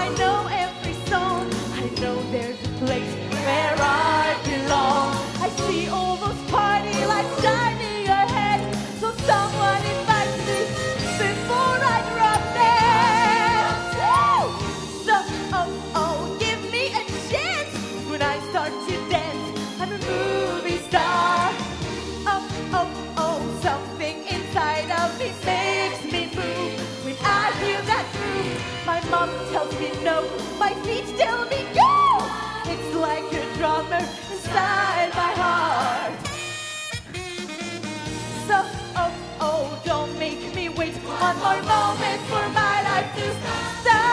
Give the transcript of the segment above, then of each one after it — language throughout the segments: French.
I know every song. I know there's a place where I belong. I see all those party lights shining ahead. So someone invite me before I drop dead. So, give me a chance when I start to dance. I'm a movie star. Something inside of me makes me move. When I feel that groove, my mom tells me no, my feet tell me go. It's like a drummer inside my heart. So, don't make me wait one more moment for my life to start.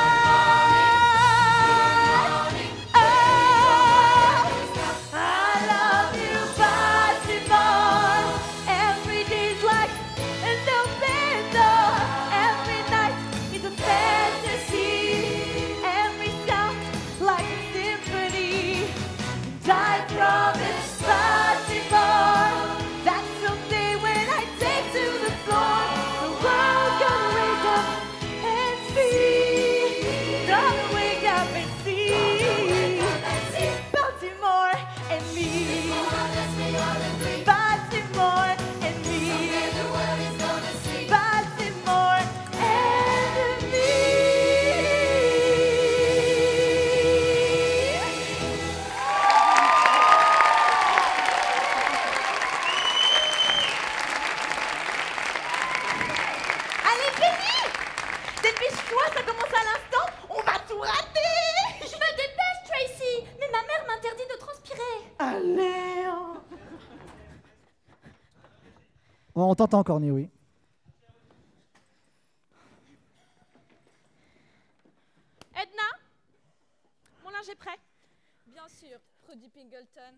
On t'entend, Corny, oui. Edna, mon linge est prêt. Bien sûr, produit Pingleton.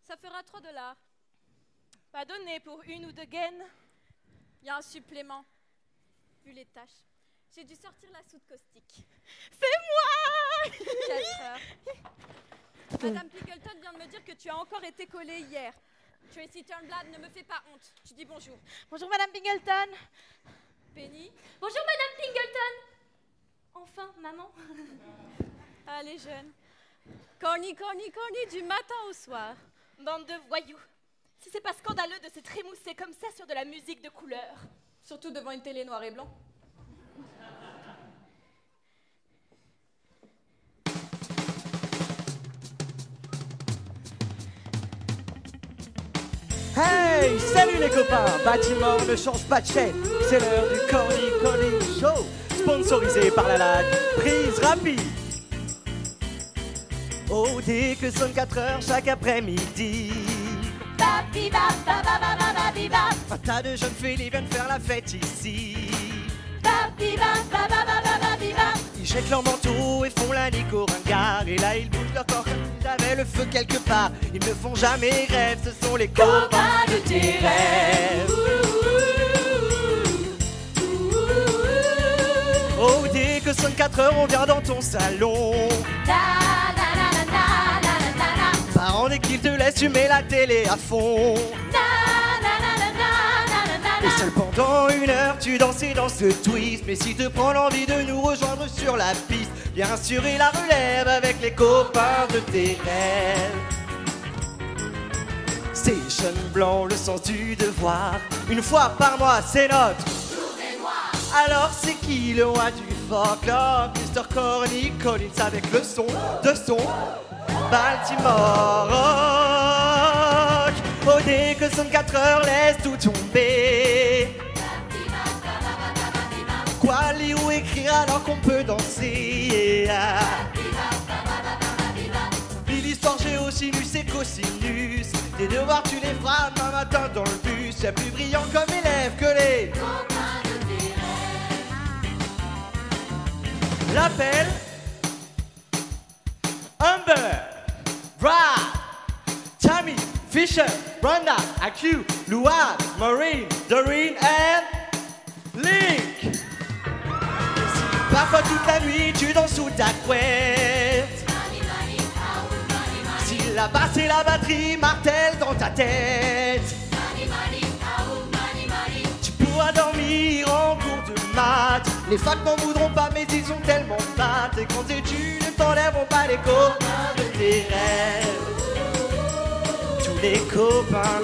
Ça fera $3. Pas donné pour une ou deux gaines. Il y a un supplément. Vu les tâches, j'ai dû sortir la soude caustique. C'est moi. 4 heures. Madame Pingleton vient de me dire que tu as encore été collée hier. Tracy Turnblad, ne me fais pas honte. Tu dis bonjour. Bonjour, Madame Pingleton. Penny. Bonjour, Madame Pingleton. Enfin, maman. Ah, les jeunes. Corny, du matin au soir. Bande de voyous. Si c'est pas scandaleux de se trémousser comme ça sur de la musique de couleur. Surtout devant une télé noir et blanc. Hey, salut les copains. Bâtiment ne change pas de chaîne. C'est l'heure du Corny Show, sponsorisé par la LAC Prise Rapide. Oh, dès que sonne 4 heures chaque après-midi, un tas de jeunes filles viennent faire la fête ici. Ils jettent leur manteau et font la nique au ringard. Et là ils bougent leur corps comme s'ils avaient le feu quelque part. Ils ne font jamais rêve, ce sont les copains de tes rêves. Oh, dès que sonne 4 heures, on vient dans ton salon. Parents dès qu'ils te laissent, tu mets la télé à fond. Et seul pendant 1 heure, tu danses dans ce twist. Mais si te prends l'envie de nous rejoindre sur la piste, bien sûr, et la relève avec les copains de tes rêves. Station Blanc, le sens du devoir. 1 fois par mois, c'est notre journée noire. Alors c'est qui le roi du folklore? Mr. Corny Collins avec le son de son Baltimore Rock. Oh, dès que sonne 4 heures, laisse tout tomber. Quoi lire ou écrire alors qu'on peut danser? Puis l'histoire géosinus et cosinus. Tes devoirs tu les feras demain matin dans le bus. Y'a plus brillant comme élève que les copains de tes rêves. L'appel Amber, Brad, Tammy, Fisher, Brenda, AQ, Louane, Maureen, Doreen and Link. Et si parfois toute la nuit tu danses sous ta couette, si la basse et la batterie martèlent dans ta tête, tu pourras dormir en cours de maths. Les facs n'en voudront pas, mais ils sont tellement fat. Et quand études ne t'enlèveront pas les copains de tes rêves. Tous les copains,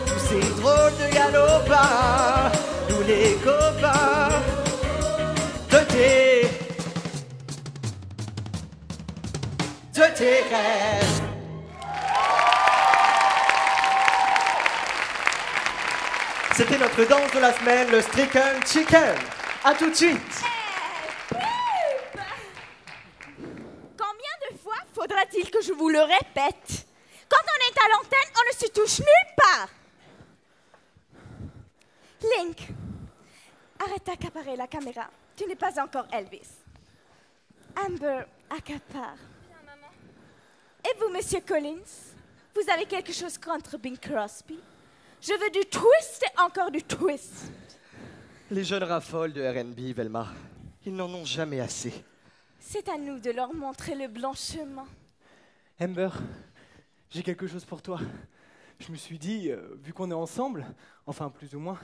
tous ces drôles de galopins. Tous les copains de tes rêves. C'était notre danse de la semaine, le Stricken Chicken. À tout de suite. Combien de fois faudra-t-il que je vous le répète? Quand on est à l'antenne, on ne se touche nulle part. Link, arrête d'accaparer la caméra. Tu n'es pas encore Elvis. Amber accapare. Bien, maman. Et vous, Monsieur Collins, vous avez quelque chose contre Bing Crosby? Je veux du twist et encore du twist. Les jeunes raffolent de R&B, Velma. Ils n'en ont jamais assez. C'est à nous de leur montrer le blanc chemin. Amber, j'ai quelque chose pour toi. Je me suis dit, vu qu'on est ensemble, enfin plus ou moins,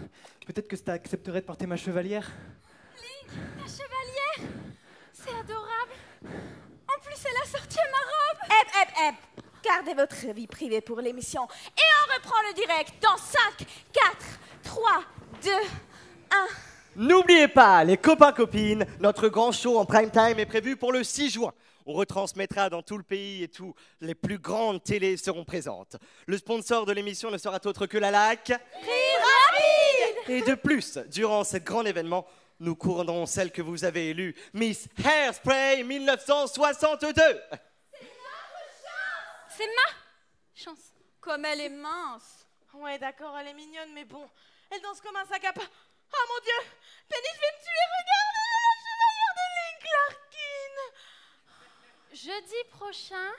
peut-être que ça accepterait de porter ma chevalière. Link, ta chevalière, c'est adorable. En plus, elle a sorti ma robe. Hep. Gardez votre vie privée pour l'émission. Et on reprend le direct dans 5, 4, 3, 2, 1. N'oubliez pas, les copains-copines, notre grand show en prime time est prévu pour le 6 juin. On retransmettra dans tout le pays et tous les plus grandes télés seront présentes. Le sponsor de l'émission ne sera autre que la LAC. Et de plus, durant ce grand événement, nous couronnons celle que vous avez élue, Miss Hairspray 1962. C'est ma chance. Comme elle est mince. Ouais, d'accord, elle est mignonne, mais bon, elle danse comme un sac à pas. Oh mon Dieu, Penny, je vais me tuer, regardez la chevalière de Link Larkin. Jeudi prochain,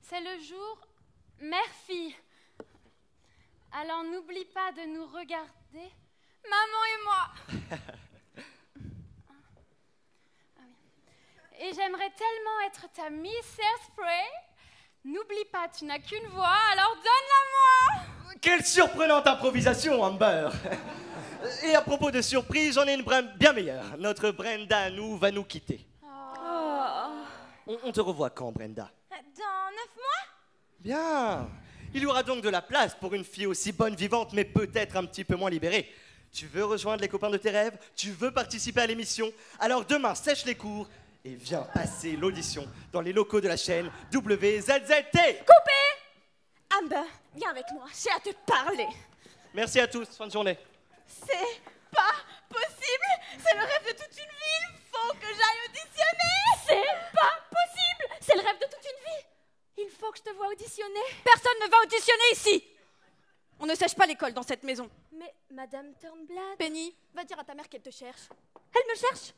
c'est le jour mère-fille. Alors n'oublie pas de nous regarder, maman et moi. Et j'aimerais tellement être ta Miss Hairspray. N'oublie pas, tu n'as qu'une voix, alors donne-la-moi. Quelle surprenante improvisation, Amber. Et à propos de surprise, j'en ai une bien meilleure. Notre Brenda, va nous quitter. On te revoit quand, Brenda? Dans 9 mois? Bien. Il y aura donc de la place pour une fille aussi bonne vivante, mais peut-être un petit peu moins libérée. Tu veux rejoindre les copains de tes rêves? Tu veux participer à l'émission? Alors demain, sèche les cours et viens passer l'audition dans les locaux de la chaîne WZZT. Coupé! Amber, viens avec moi, j'ai à te parler. Merci à tous, fin de journée. C'est pas possible, c'est le rêve de toute une vie, il faut que j'aille auditionner. C'est pas possible! C'est le rêve de toute une vie! Il faut que je te voie auditionner. Personne ne va auditionner ici. On ne sèche pas l'école dans cette maison. Mais Madame Turnblad... Penny, va dire à ta mère qu'elle te cherche. Elle me cherche.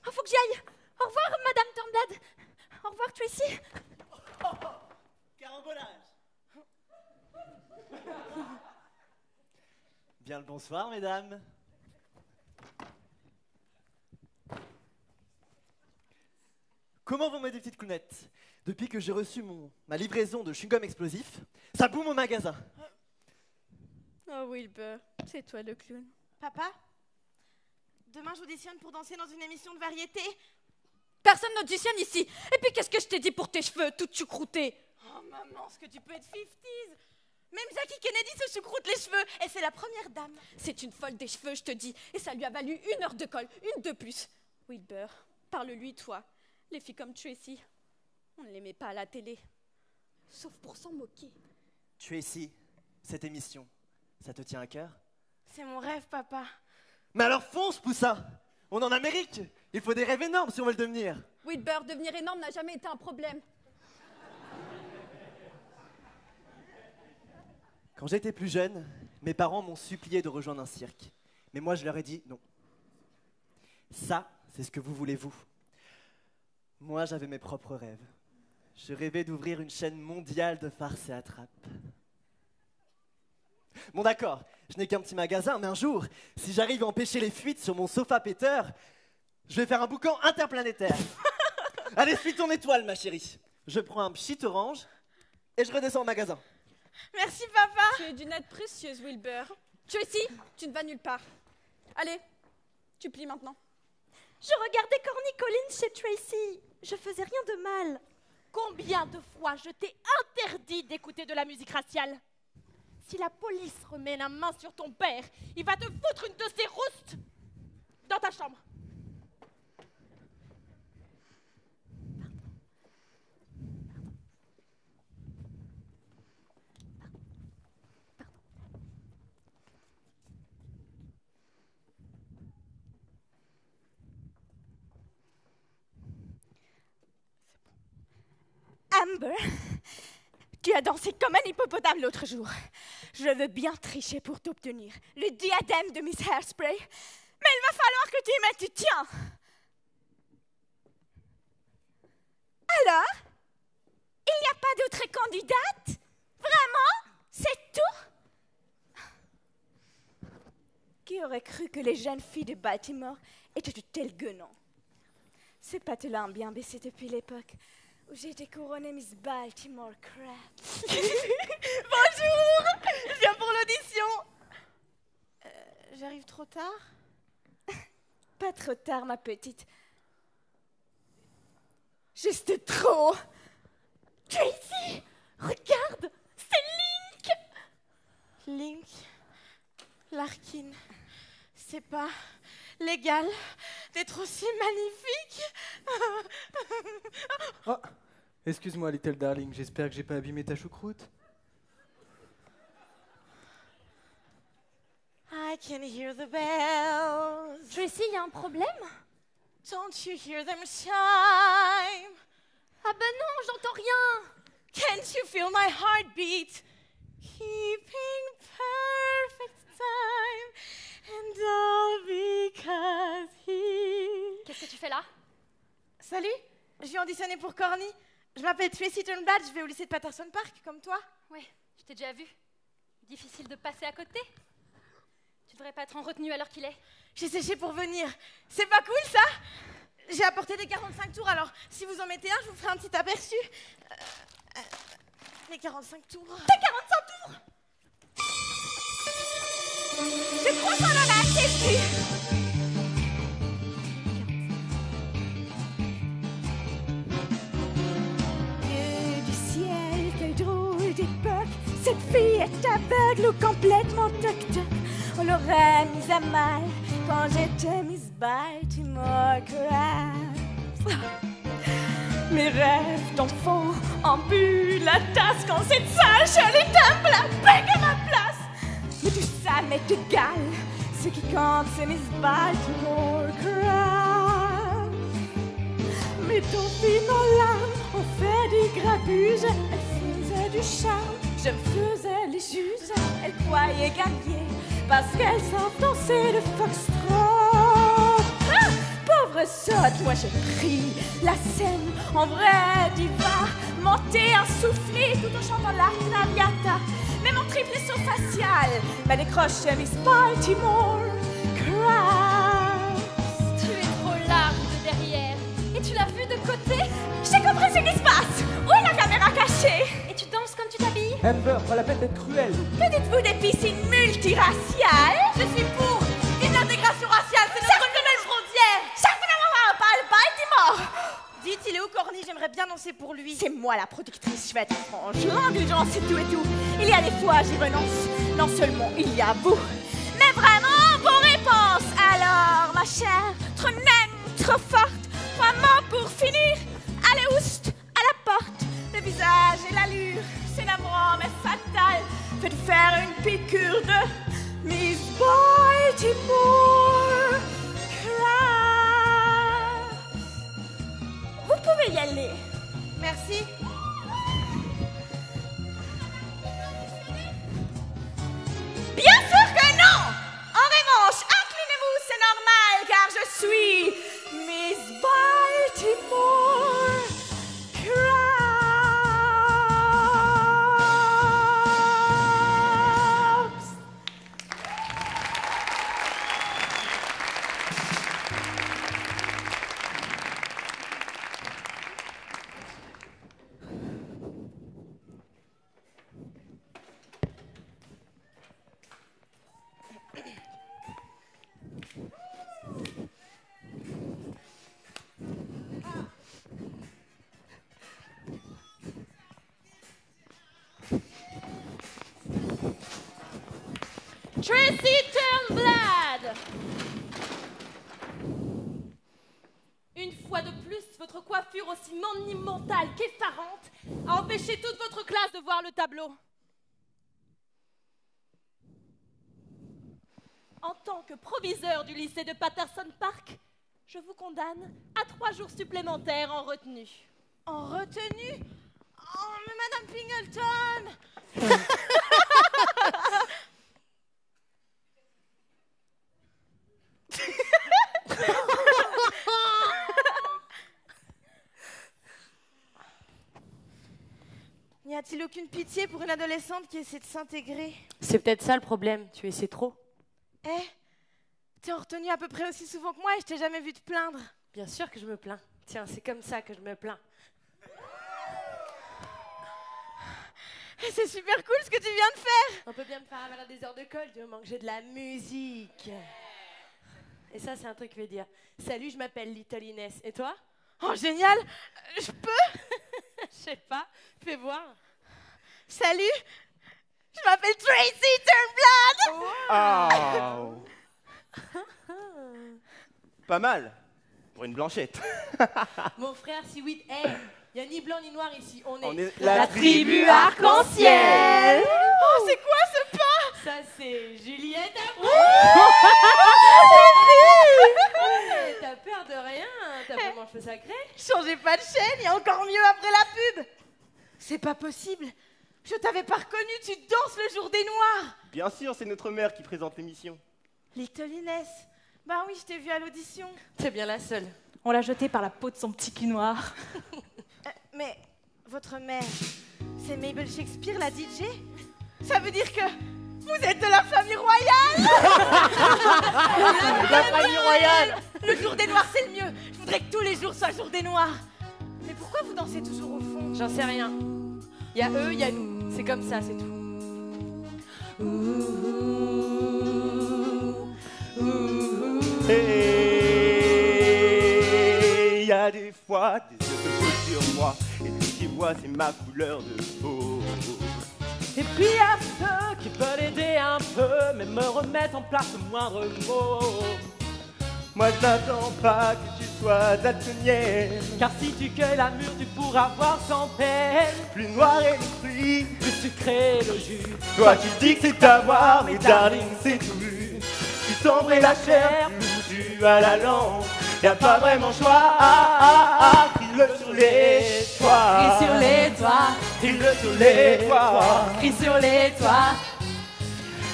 Oh, faut que j'y aille. Au revoir, Madame Turnblad. Au revoir, Tracy. Carambolage. Bien le bonsoir, mesdames. Comment vont mes deux petites clownettes? Depuis que j'ai reçu ma livraison de chewing-gum explosif, ça boum au magasin. Oh Wilbur, c'est toi le clown. Papa, demain j'auditionne pour danser dans une émission de variété. Personne n'auditionne ici. Et puis qu'est-ce que je t'ai dit pour tes cheveux, toute choucroutée? Oh maman, ce que tu peux être 50s. Même Jackie Kennedy se choucroute les cheveux et c'est la première dame. C'est une folle des cheveux, je te dis. Et ça lui a valu 1 heure de colle, une de plus. Wilbur, parle-lui, toi. Les filles comme Tracy, on ne les met pas à la télé. Sauf pour s'en moquer. Tracy, cette émission, ça te tient à cœur? C'est mon rêve, papa. Mais alors fonce, poussin! On est en Amérique! Il faut des rêves énormes si on veut le devenir. Wilbur, devenir énorme n'a jamais été un problème. Quand j'étais plus jeune, mes parents m'ont supplié de rejoindre un cirque. Mais moi, je leur ai dit non. Ça, c'est ce que vous voulez, vous. Moi, j'avais mes propres rêves. Je rêvais d'ouvrir une chaîne mondiale de farces et attrapes. Bon d'accord, je n'ai qu'un petit magasin, mais un jour, si j'arrive à empêcher les fuites sur mon sofa péteur, je vais faire un boucan interplanétaire. Allez, suis ton étoile, ma chérie. Je prends un pchit orange et je redescends au magasin. Merci, papa. Tu es d'une aide précieuse, Wilbur. Tracy, tu ne vas nulle part. Allez, Tu plies maintenant. Je regardais Corny Collins chez Tracy. Je faisais rien de mal. Combien de fois je t'ai interdit d'écouter de la musique raciale? Si la police remet la main sur ton père, il va te foutre une de ses roustes dans ta chambre. Amber, tu as dansé comme un hippopotame l'autre jour. Je veux bien tricher pour t'obtenir le diadème de Miss Hairspray, mais il va falloir que tu y mettes du tien. Alors, il n'y a pas d'autre candidate? Vraiment? C'est tout? Qui aurait cru que les jeunes filles de Baltimore étaient de tels guenons? Ces patelins ont bien baissé depuis l'époque où j'ai été couronnée Miss Baltimore Crap. Bonjour, je viens pour l'audition. J'arrive trop tard? Pas trop tard, ma petite. Juste trop. Tracy, regarde, c'est Link. Link, Larkin, c'est pas légal d'être aussi magnifique. Oh, excuse-moi, Little Darling, j'espère que j'ai pas abîmé ta choucroute. I can hear the bells. Tracy, il y a un problème? Don't you hear them chime? Ah ben non, j'entends rien. Can't you feel my heartbeat? Keeping perfect time. And all because he... Qu'est-ce que tu fais là? Salut, je viens auditionner pour Corny. Je m'appelle Tracy Turnblad, je vais au lycée de Patterson Park, comme toi. Ouais, je t'ai déjà vu. Difficile de passer à côté. Tu devrais pas être en retenue alors qu'il est. J'ai séché pour venir. C'est pas cool, ça? J'ai apporté des 45 tours, alors si vous en mettez un, je vous ferai un petit aperçu. Les 45 tours. T'as 45 tours? Je crois qu'on en a assez vu. Dieu du ciel, quelle drôle d'époque. Cette fille est aveugle ou complètement toc-toc. On l'aurait mise à mal quand j'étais Miss Baltimore Crabs. Mes rêves d'enfant ambulent la tasse quand cette sale Shirley Temple a piqué ma place. Mais tout ça m'est égal, ce qui compte c'est Miss Baltimore Crabs. Mes dauphines en larmes ont fait du grabuge, elles faisaient du charme, je me faisais les juges. Elles croyaient gagner parce qu'elles savent danser le foxtrot. Ah, pauvre sotte, moi j'ai pris la scène en vrai diva, monté insoufflé tout en chantant la Traviata. Mais mon triplé saut facial m'a décroché Miss Baltimore Crabs. Tu es trop large de derrière. Et tu l'as vu de côté? J'ai compris ce qui se passe. Où est la caméra cachée? Et tu danses comme tu t'habilles? Amber, pas la peine d'être cruelle. Que dites-vous des piscines multiraciales? Je suis pour une intégration raciale, c'est notre nouvelle frontière. Chacun parle Baltimore. Dites, il est où Corny? J'aimerais bien danser pour lui. C'est moi la productrice, je vais être franche. L'indulgence c'est tout et tout. Il y a des fois j'y renonce. Non seulement il y a vous, mais vraiment vos réponses. Alors ma chère, trop naine, trop forte. Vraiment pour finir, allez oust, à la porte. Le visage et l'allure, c'est l'amour mais fatal. Faites faire une piqûre de Miss Baltimore Crabs. Vous pouvez y aller. Merci. Bien sûr que non! En revanche, inclinez-vous, c'est normal, car je suis Miss Baltimore Crabs. Tracy Turnblad! Une fois de plus, votre coiffure aussi monumentale qu'effarante a empêché toute votre classe de voir le tableau. En tant que proviseur du lycée de Patterson Park, je vous condamne à 3 jours supplémentaires en retenue. En retenue? Oh, mais Madame Pingleton! N'y a-t-il aucune pitié pour une adolescente qui essaie de s'intégrer? C'est peut-être ça le problème, tu essaies trop. Eh, t'es en retenue à peu près aussi souvent que moi et je t'ai jamais vu te plaindre. Bien sûr que je me plains. Tiens, c'est comme ça que je me plains. C'est super cool ce que tu viens de faire. On peut bien me faire avaler des heures de colle du moment que j'ai de la musique. Et ça, c'est un truc que je vais dire. Salut, je m'appelle Little Inès. Et toi? Oh, génial. Je peux? Je sais pas. Fais voir. Salut, je m'appelle Tracy Turnblad. Oh. Pas mal pour une blanchette. Mon frère, si oui, hey, y a ni blanc ni noir ici. On est la tribu arc-en-ciel. Oh, c'est quoi ce pas? Ça, c'est Juliette Abreu. Ouais, t'as peur de rien. T'as vraiment cheveux sacrés. Changez pas de chaîne, il y a encore mieux après la pub. C'est pas possible. Je t'avais pas reconnu, tu danses le jour des Noirs. Bien sûr, c'est notre mère qui présente l'émission. Little Inès. Bah oui, je t'ai vue à l'audition. T'es bien la seule. On l'a jeté par la peau de son petit cul noir. Mais votre mère, c'est Mabel Shakespeare, la DJ? Ça veut dire que vous êtes de la famille royale? La famille royale. Le jour des Noirs, c'est le mieux. Je voudrais que tous les jours soient jour des Noirs. Mais pourquoi vous dansez toujours au fond? J'en sais rien. Il y a eux, il y a nous. C'est comme ça, c'est tout. Hey, y a des fois des yeux de peau sur moi, et tout ce qu'ils voient c'est ma couleur de peau. Et puis à ceux qui veulent aider un peu, mais me remettre en place le moindre mot. Moi je n'attends pas que tu sois daltonienne, Car si tu cueilles la mûre, tu pourras voir sans peine. plus noir est le fruit. Plus sucré le jus. Toi tu dis que c'est à voir, mais darling c'est tout vu. Tu sombre et la chair, plus tu as la langue. Y'a pas vraiment choix, crie-le sur les toits. Crie sur les toits, Crie-le sur les toits. crie sur les toits.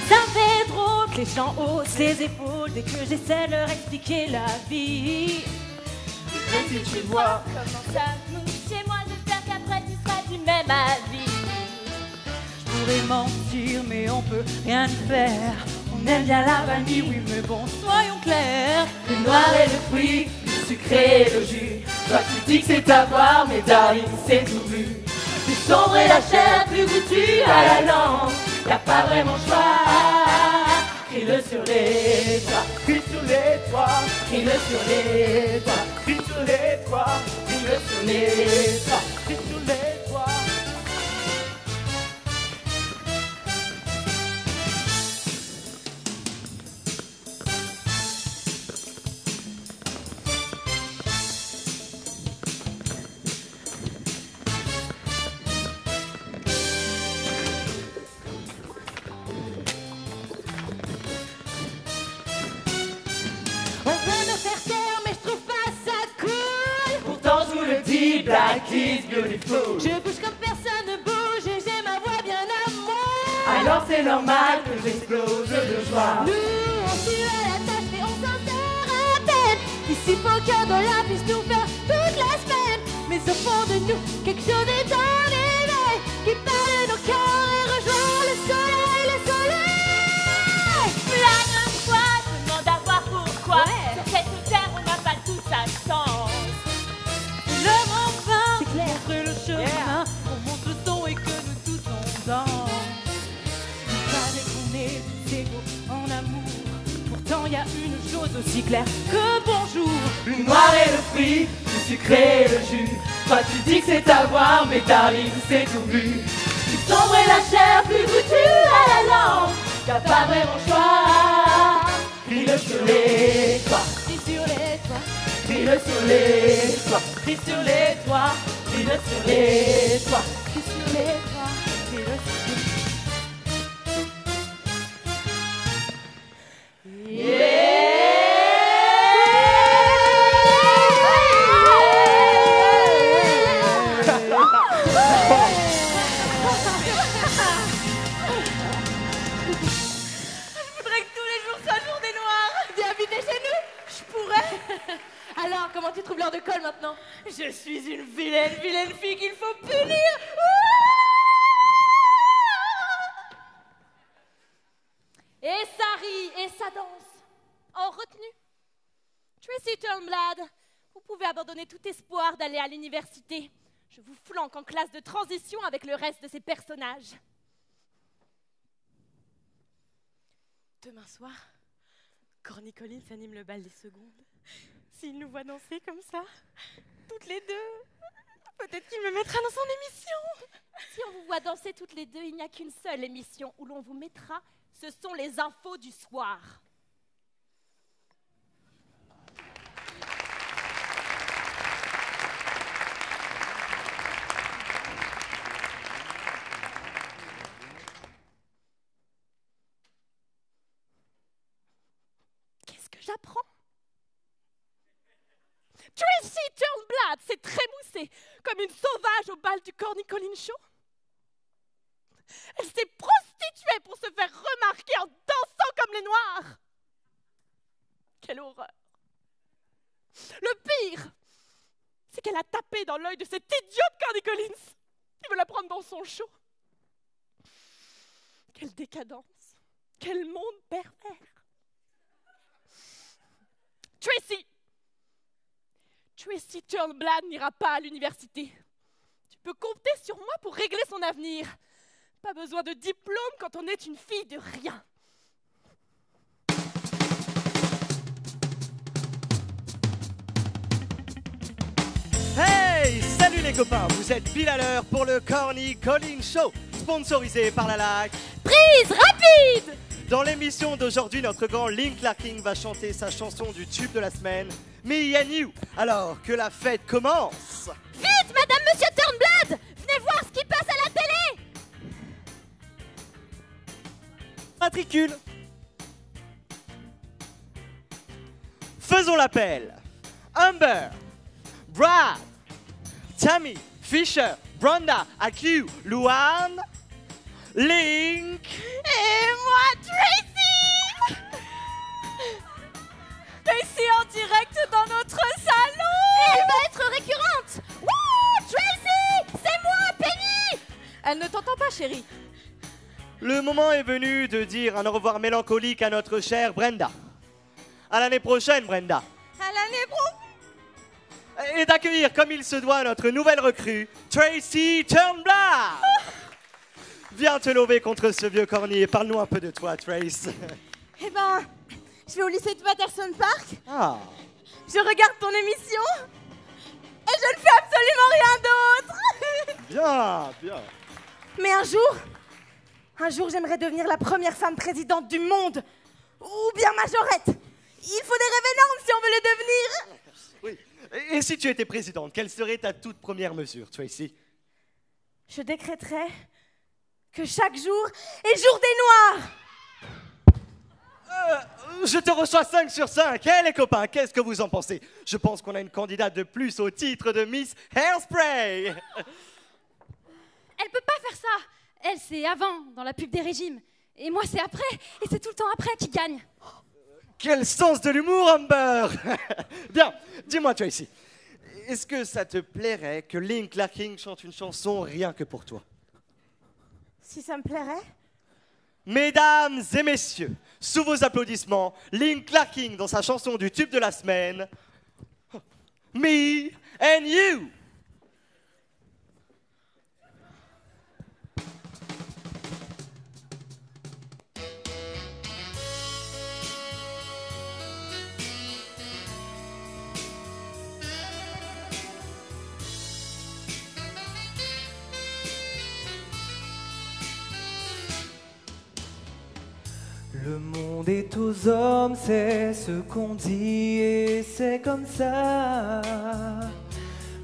Ça me fait drôle que les gens haussent les épaules dès que j'essaie de leur expliquer la vie. Même si tu vois, Comment ça mouche chez moi, j'espère qu'après tu seras du même avis. Je pourrais mentir, mais on peut rien y faire. On aime bien la vanille, oui, mais bon, soyons clairs. Le noir est le fruit, le sucré le jus. Toi tu dis que c'est à voir, mais darling c'est tout vu. Plus sombre est la chair, plus goûtue à la langue. Y'a pas vraiment choix. Crie-le sur les toits, crie sur les toits, crie-le sur les toits, crie sur les toits, crie-le sur les toits. crie sur les toits. On veut nous faire taire, mais je trouve pas ça cool. Pourtant je vous le dis, black is beautiful. Je bouge comme personne ne bouge et j'ai ma voix bien à moi. Alors c'est normal que j'explose de joie. Nous, on suit à la tâche et on s'en sort à peine. Ici, faut qu'un dollar puisse nous faire toute la semaine. Mais au fond de nous, quelque chose est en éveil qui parle de nos cœurs et rejoint le soleil, le soleil. Plane un fois, demande à voir pourquoi. Sur cette terre, on n'a pas tout ça sens. Le enfin, montrer le chemin, on monte le son et que nous tous on danse. Il paraît qu'on est tous égaux en amour. Pourtant y a une chose aussi claire que bonjour. Le noir est le fruit, le sucré le jus. Toi tu dis que c'est à voir, mais darling c'est tout vu. Plus sombre est la chair, plus goûtue à la langue. t'as pas vraiment choix. Crie-le sur les toits, Crie sur les toits, crie-le sur les toits, crie sur les toits, crie-le sur les toits. crie sur les toits, crie le sur les Je voudrais que tous les jours soient journée noire. Viens habiter chez nous. Je pourrais. Alors, comment tu trouves l'heure de colle maintenant? Je suis une vilaine fille qu'il faut punir. Et ça rit, et ça danse. En retenue. Tracy Turnblad, vous pouvez abandonner tout espoir d'aller à l'université. Je vous flanque en classe de transition avec le reste de ces personnages. Demain soir, Corny Collins anime le bal des secondes. S'il nous voit danser comme ça, toutes les deux, peut-être qu'il me mettra dans son émission. Si on vous voit danser toutes les deux, il n'y a qu'une seule émission où l'on vous mettra. Ce sont les infos du soir. Qu'est-ce que j'apprends? Tracy Turnblad s'est trémoussée comme une sauvage au bal du Corny Collins Show. Elle s'est prostituée pour se faire remarquer en dansant comme les Noirs. Quelle horreur. Le pire, c'est qu'elle a tapé dans l'œil de cet idiot de Corny Collins qui veut la prendre dans son show. Quelle décadence. Quel monde pervers. Tracy Turnblad n'ira pas à l'université. Tu peux compter sur moi pour régler son avenir. Pas besoin de diplôme quand on est une fille de rien. Hey, salut les copains, vous êtes pile à l'heure pour le Corny Collins Show, sponsorisé par la LAC. Prise rapide! Dans l'émission d'aujourd'hui, notre grand Link Larkin va chanter sa chanson du tube de la semaine, Me and You. Alors que la fête commence. Vite, madame, monsieur Turnblad! Venez voir ce qui passe à la télé! Matricule. Faisons l'appel. Amber, Brad, Tammy, Fisher, Brenda, AQ, Luan, Link. Et moi, Tracy! Tracy en direct dans notre salon! Elle va être récurrente! Wouh, Tracy! C'est moi, Penny! Elle ne t'entend pas, chérie. Le moment est venu de dire un au revoir mélancolique à notre chère Brenda. À l'année prochaine, Brenda. À l'année prochaine! Et d'accueillir comme il se doit notre nouvelle recrue, Tracy Turnblad. Viens te lever contre ce vieux corny et parle-nous un peu de toi, Trace. Eh ben, je vais au lycée de Patterson Park, Ah, je regarde ton émission, et je ne fais absolument rien d'autre! bien, bien. Mais un jour, j'aimerais devenir la première femme présidente du monde, ou bien majorette. Il faut des rêves énormes si on veut les devenir. Oui. Et si tu étais présidente, quelle serait ta toute première mesure, Tracy? Je décréterais que chaque jour est jour des Noirs. Je te reçois 5 sur 5. Eh les copains, qu'est-ce que vous en pensez? Je pense qu'on a une candidate de plus au titre de Miss Hairspray. Elle peut pas faire ça. Elle, c'est avant, dans la pub des régimes. Et moi, c'est après. Et c'est tout le temps après qui gagne. Quel sens de l'humour, Amber. Bien, dis-moi Tracy, est-ce que ça te plairait que Link Larkin chante une chanson rien que pour toi? Si ça me plairait. Mesdames et messieurs, sous vos applaudissements, Link Larkin dans sa chanson du tube de la semaine, Me and You. Le monde est aux hommes, c'est ce qu'on dit et c'est comme ça.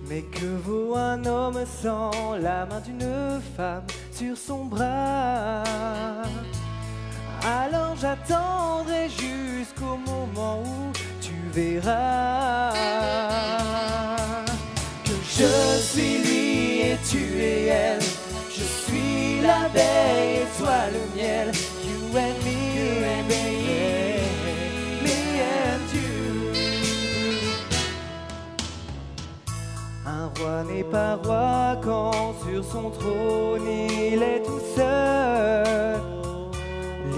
Mais que vaut un homme sans la main d'une femme sur son bras? Alors j'attendrai jusqu'au moment où tu verras que je suis lui et tu es elle. Je suis l'abeille et toi le miel. You and me, baby, me and you. Un roi n'est pas roi quand sur son trône il est tout seul.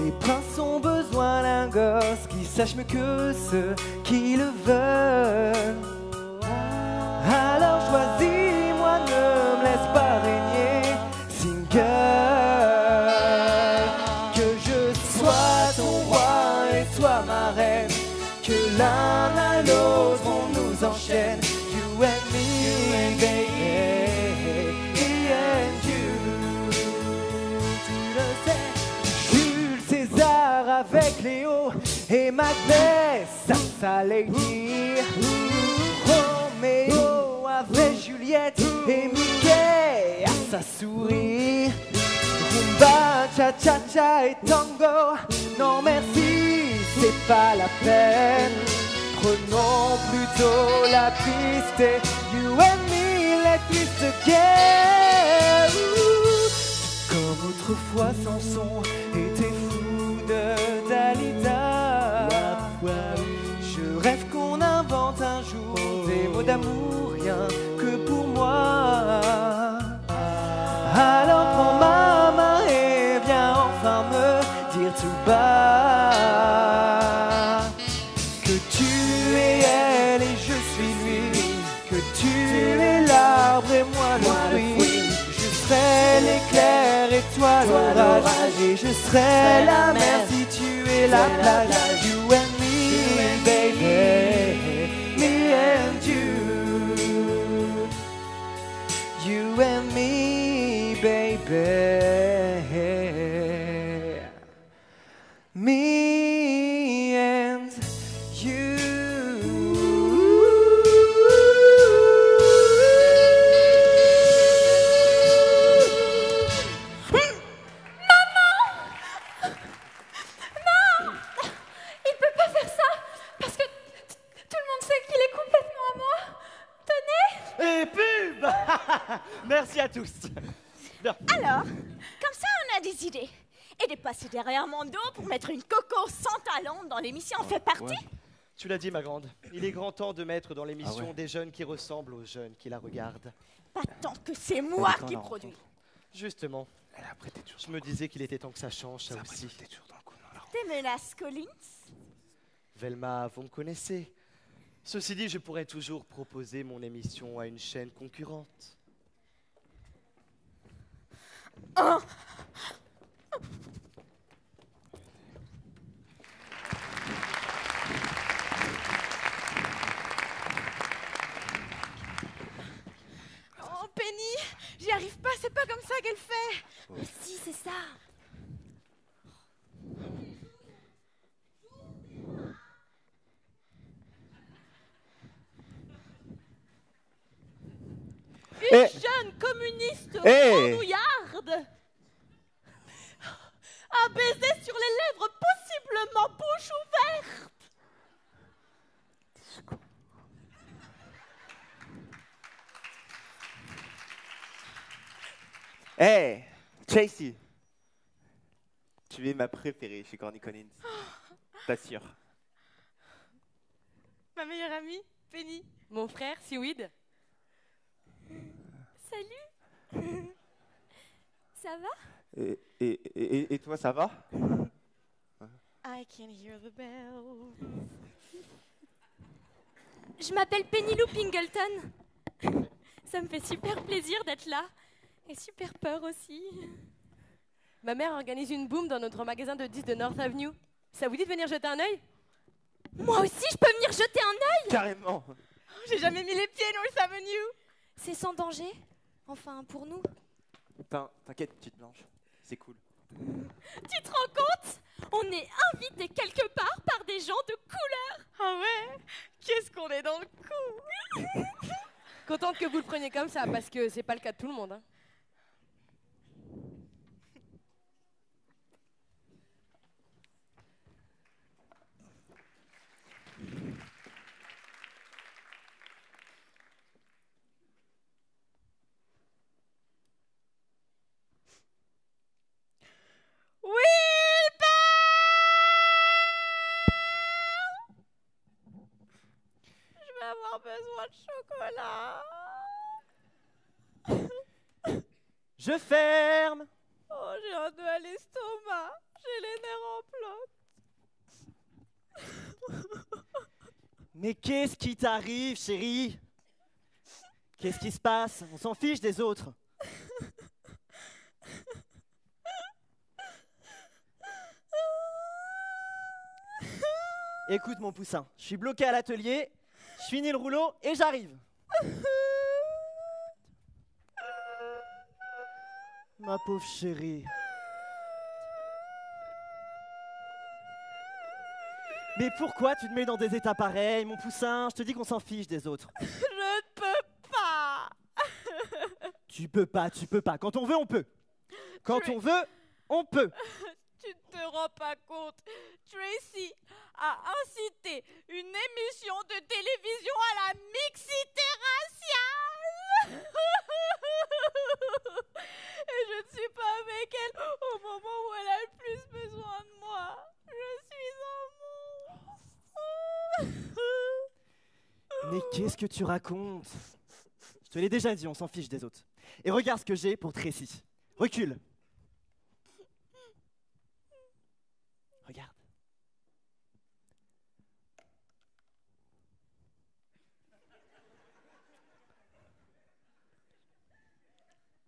Les princes ont besoin d'un gosse qui sache mieux que ceux qui le veulent. Alors choisis-moi, ne me laisse pas régner single. Que je sois ton roi et toi ma reine, que l'un à l'autre on nous enchaîne. You and me, baby, me and you. Tu le sais. Jules César avec Léo et Macbeth, sa lady. Roméo avec Juliette et Mickey à sa souris. Rumba, cha-cha-cha et tango, non merci, c'est pas la peine. Prenons plutôt la piste et you and me, let's twist again. Comme autrefois Samson était fou de Dalida. Je rêve qu'on invente un jour des mots d'amour rien que pour moi. Alors prends ma main et viens enfin me dire tout bas que tu es elle et je suis lui, que tu es l'arbre et moi le fruit. Je serai l'éclair et toi l'orage, et je serai la mer si tu es la plage. You and me, baby, me and you. You and me, baby, me and you. Il peut pas faire ça parce que tout le monde sait qu'il est complètement à moi. Tenez. Et pub. Merci à tous. Bien. Alors, comme ça, on a des idées. Et de passer derrière mon dos pour mettre une coco sans talent dans l'émission en fait partie. Ouais. Tu l'as dit, ma grande. Il est grand temps de mettre dans l'émission Ah ouais. des jeunes qui ressemblent aux jeunes qui la regardent. Pas tant que c'est moi qui produis. Justement, je me disais qu'il était temps que ça change, ça aussi. Des menaces, Collins? Velma, vous me connaissez. Ceci dit, je pourrais toujours proposer mon émission à une chaîne concurrente. Oh. Oh, Penny, j'y arrive pas, c'est pas comme ça qu'elle fait. Mais si, c'est ça. Une jeune communiste rouillarde a baisé sur les lèvres, possiblement bouche ouverte. Hey, Tracy, tu es ma préférée chez Corny Collins. T'assure. Ma meilleure amie, Penny. Mon frère, Seaweed. Salut. Ça va? Et toi, ça va? I can hear the bells. Je m'appelle Penny Lou Pingleton. Ça me fait super plaisir d'être là. Et super peur aussi. Ma mère organise une boom dans notre magasin de disques de North Avenue. Ça vous dit de venir jeter un œil? Moi aussi, je peux venir jeter un œil? Carrément. J'ai jamais mis les pieds North Avenue. C'est sans danger? Enfin, pour nous. T'inquiète, petite Blanche. C'est cool. Tu te rends compte? On est invité quelque part par des gens de couleur. Ah ouais? Qu'est-ce qu'on est dans le coup? Contente que vous le preniez comme ça, parce que c'est pas le cas de tout le monde. Hein. Avoir besoin de chocolat. Je ferme. Oh, j'ai un nœud à l'estomac. J'ai les nerfs en bloc. Mais qu'est-ce qui t'arrive, chérie? Qu'est-ce qui se passe? On s'en fiche des autres. Écoute mon poussin, je suis bloqué à l'atelier, je finis le rouleau et j'arrive. Ma pauvre chérie. Mais pourquoi tu te mets dans des états pareils, mon poussin? Je te dis qu'on s'en fiche des autres. Je ne peux pas. Tu peux pas. Quand on veut, on peut. Quand on veut, on peut. Tu ne te rends pas compte. Tracy a incité une émission de télévision à la mixité raciale. Et je ne suis pas avec elle au moment où elle a le plus besoin de moi. Je suis un monstre. Mais qu'est-ce que tu racontes? Je te l'ai déjà dit, on s'en fiche des autres. Et regarde ce que j'ai pour Tracy. Recule. Regarde.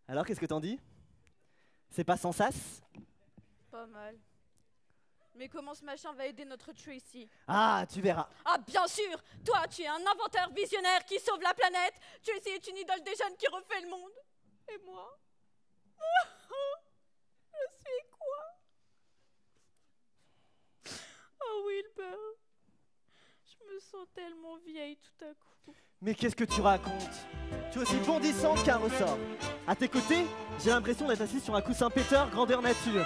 Alors, qu'est-ce que t'en dis? C'est pas sans sas? Pas mal. Mais comment ce machin va aider notre Tracy? Ah, tu verras. Ah, bien sûr! Toi, tu es un inventeur visionnaire qui sauve la planète. Tracy est une idole des jeunes qui refait le monde. Et moi? Je suis quoi? Oh, Wilbur. Je me sens tellement vieille tout à coup. Mais qu'est-ce que tu racontes? Tu es aussi bondissante qu'un ressort. À tes côtés, j'ai l'impression d'être assis sur un coussin péteur grandeur nature.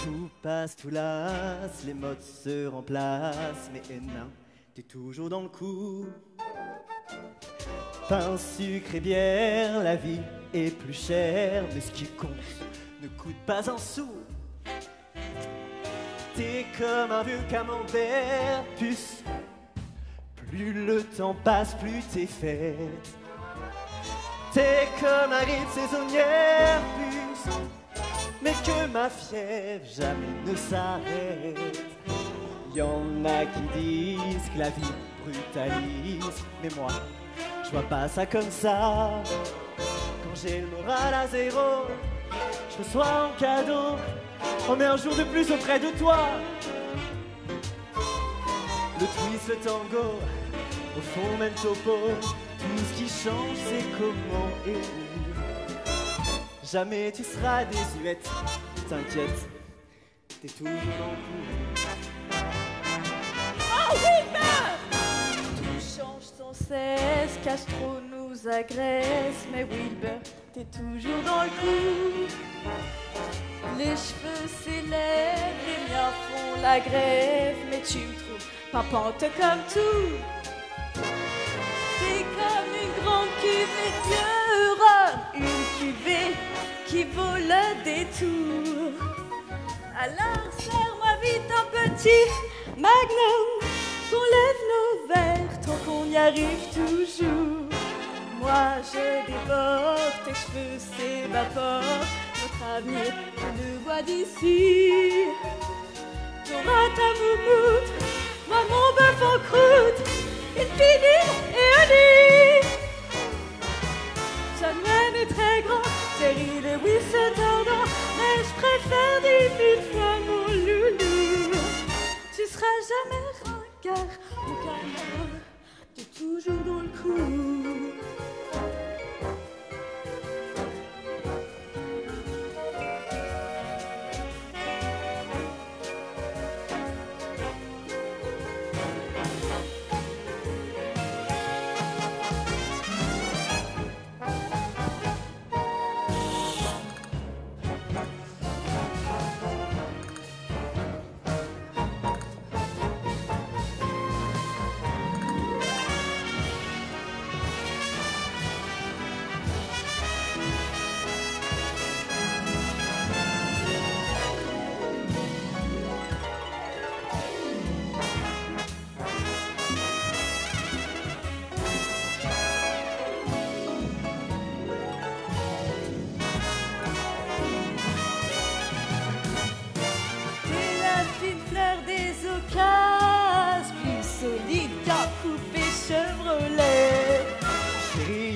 Tout passe, tout lasse, les modes se remplacent. Mais Edna, t'es toujours dans le coup. Pain, sucre et bière, la vie est plus chère. Mais ce qui compte ne coûte pas un sou. T'es comme un vieux camembert, puce. Plus le temps passe, plus t'es faite. T'es comme un grippe saisonnière, puce. Mais que ma fièvre jamais ne s'arrête. Y'en a qui disent que la vie brutalise. Mais moi, je vois pas ça comme ça. Quand j'ai le moral à zéro, je reçois en cadeau. On met un jour de plus auprès de toi. Le twist, le tango, au fond même topo. Tout ce qui change c'est comment et où. Jamais tu seras désuète, t'inquiète, t'es toujours dans le coup. Oh Wilbur! Tout change sans cesse, Castro nous agresse. Mais Wilbur, t'es toujours dans le coup. Les cheveux s'élèvent, les miens font la grève. Mais tu me trouves pimpante comme tout. T'es comme une grande cuvée de rhum, une cuvée qui vaut le détour. Alors serre-moi vite un petit magnum, qu'on lève nos verres tant qu'on y arrive toujours. Moi je dévore, tes cheveux s'évaporent, notre avenir je le vois d'ici. T'auras ta moumoute, moi mon bœuf en croûte, une pilule et un lit. John Wayne est très grand, Terry Lewis est tendant, mais je préfère 10 000 fois mon loulou. Tu seras jamais ringard ou canard, t'es toujours dans le coup.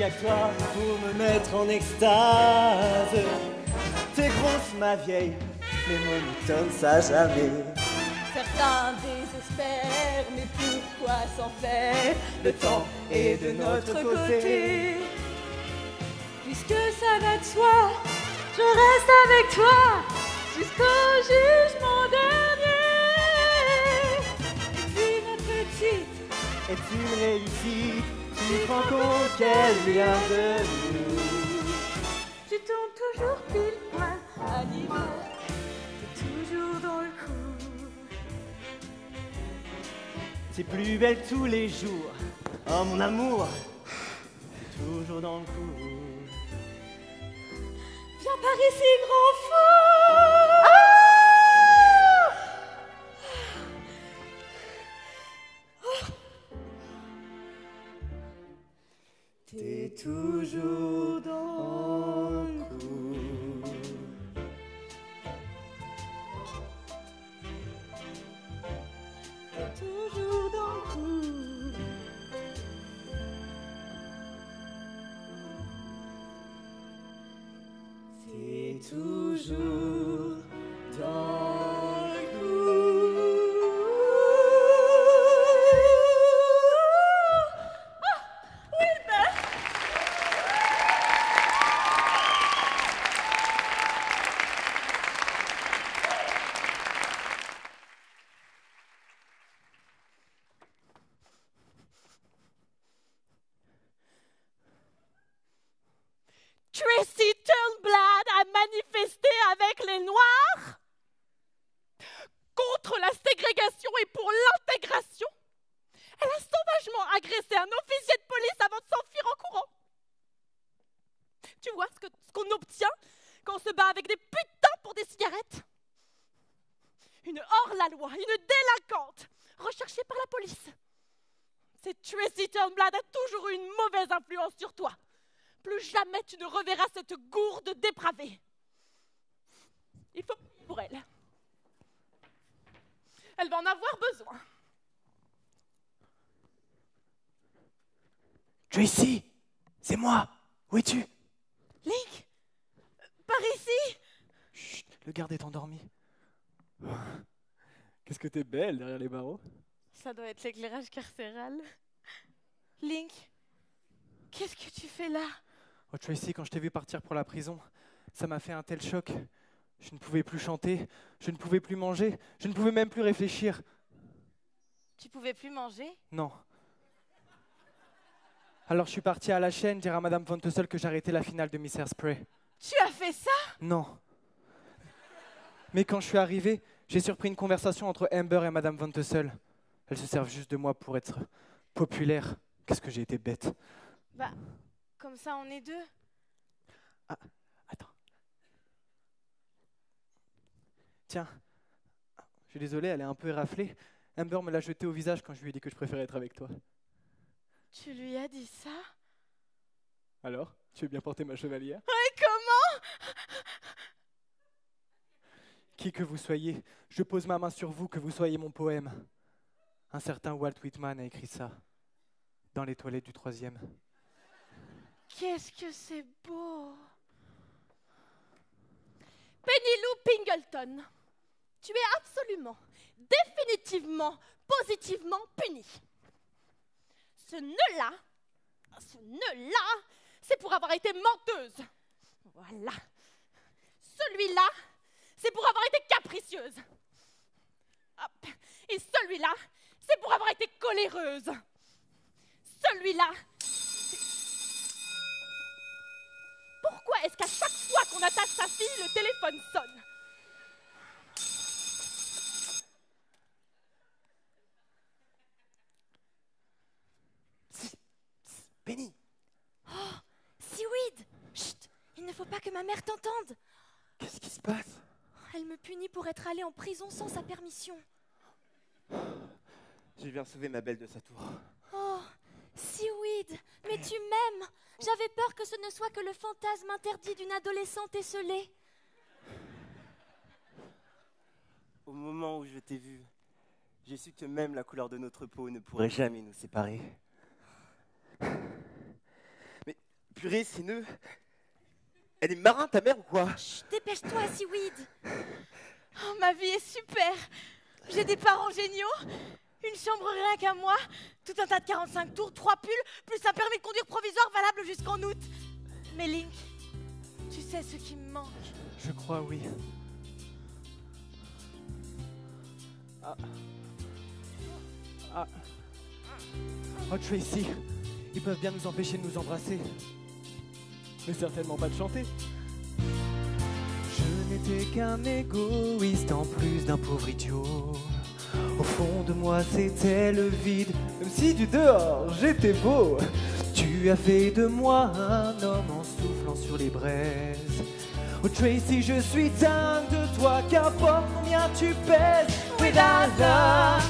y'a que toi pour me mettre en extase. T'es grosse ma vieille, mais monotone ça jamais. Certains désespèrent, mais pourquoi s'en faire? Le temps est de notre côté. Puisque ça va de soi, je reste avec toi jusqu'au jugement dernier. Et puis ma petite, est une réussite, tu te rends compte qu'elle vient de nous. tu tombes toujours pile poil à l'hiver, t'es toujours dans le coup. T'es plus belle tous les jours, oh mon amour, toujours dans le coup. Viens par ici, grand fou. T'es toujours dans le coup. T'es toujours dans le coup. T'es toujours dans le Tracy Turnblad a manifesté avec les Noirs contre la ségrégation et pour l'intégration. Elle a sauvagement agressé un officier de police avant de s'enfuir en courant. Tu vois ce qu'on obtient quand on se bat avec des putains pour des cigarettes? Une hors-la-loi, une délinquante, recherchée par la police. Cette Tracy Turnblad a toujours eu une mauvaise influence sur toi. Plus jamais tu ne reverras cette gourde dépravée. Il faut prier pour elle. Elle va en avoir besoin. Tracy, c'est moi. Où es-tu? Link, par ici. Chut, le garde est endormi. Qu'est-ce que t'es belle derrière les barreaux. Ça doit être l'éclairage carcéral. Link, qu'est-ce que tu fais là? Oh Tracy, quand je t'ai vu partir pour la prison, ça m'a fait un tel choc. Je ne pouvais plus chanter, je ne pouvais plus manger, je ne pouvais même plus réfléchir. Tu pouvais plus manger? Non. Alors je suis parti à la chaîne dire à Madame Von Tussle que j'arrêtais la finale de Miss Hairspray. Tu as fait ça? Non. Mais quand je suis arrivé, j'ai surpris une conversation entre Amber et Madame Von Tussle. Elles se servent juste de moi pour être populaire. Qu'est-ce que j'ai été bête. Bah, comme ça on est deux. Ah, attends. Tiens, je suis désolé, elle est un peu éraflée. Amber me l'a jetée au visage quand je lui ai dit que je préférais être avec toi. Tu lui as dit ça? Alors, tu veux bien porter ma chevalière? Et comment? Qui que vous soyez, je pose ma main sur vous, que vous soyez mon poème. Un certain Walt Whitman a écrit ça, dans les toilettes du 3e. Qu'est-ce que c'est beau! Penny Lou Pingleton, tu es absolument, définitivement, positivement punie. Ce nœud-là, c'est pour avoir été menteuse. Voilà. Celui-là, c'est pour avoir été capricieuse. Hop. Et celui-là, c'est pour avoir été coléreuse. Celui-là, pourquoi est-ce qu'à chaque fois qu'on attache sa fille, le téléphone sonne? Penny! Oh, Seaweed! Chut! Il ne faut pas que ma mère t'entende. Qu'est-ce qui se passe? Elle me punit pour être allée en prison sans sa permission. Je viens sauver ma belle de sa tour. Oh, Seaweed, mais tu m'aimes. J'avais peur que ce ne soit que le fantasme interdit d'une adolescente esselée. Au moment où je t'ai vu, j'ai su que même la couleur de notre peau ne pourrait jamais nous séparer. Mais Purée, Sineux. Elle est marin, ta mère, ou quoi? Chut, dépêche-toi, Seaweed. Oh, ma vie est super. J'ai des parents géniaux, une chambre rien qu'à moi, tout un tas de 45 tours, 3 pulls, plus un permis de conduire provisoire valable jusqu'en août. Mais Link, tu sais ce qui me manque? Je crois, oui. Oh, Tracy, ils peuvent bien nous empêcher de nous embrasser. Mais certainement pas de chanter. Je n'étais qu'un égoïste en plus d'un pauvre idiot. Au fond de moi c'était le vide, même si du dehors j'étais beau. Tu as fait de moi un homme en soufflant sur les braises. Oh Tracy, je suis dingue de toi, qu'importe combien tu pèses. Without love,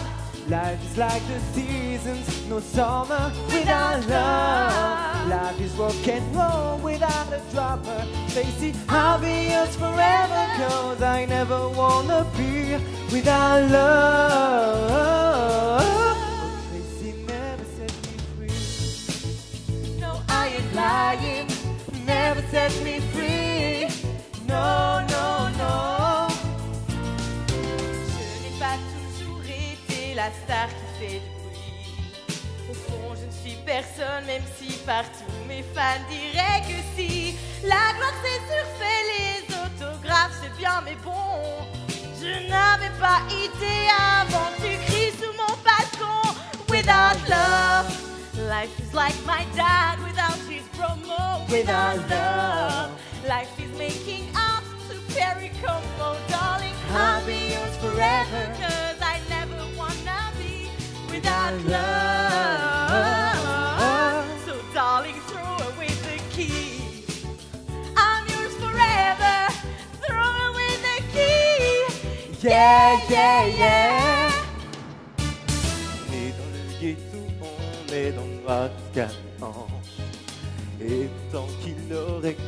life is like the seasons, no summer. Without love, life is rock and roll without a drummer. Tracy, I'll be yours forever, cause I never wanna be without love. Oh, Tracy never set me free. No, I ain't lying, never set me free. No, no, no. Je n'ai pas toujours été la star qui fait du bruit. Au fond, je ne suis personne, même si partout mes fans diraient que si. La gloire c'est surfait, les autographes c'est bien, mais bon, je n'avais pas idée avant. Tu cries sous mon balcon. Without love, life is like my dad without his promo. Without love, life is making up to Perry Como. Darling, I'll be yours forever, cause I never wanna be without love. So darling, throw away the key. I'm yours forever, throw away the key. Yeah, yeah, yeah. On est dans le ghetto, on est dans le noir du canon. Et tant qu'il aurait pu,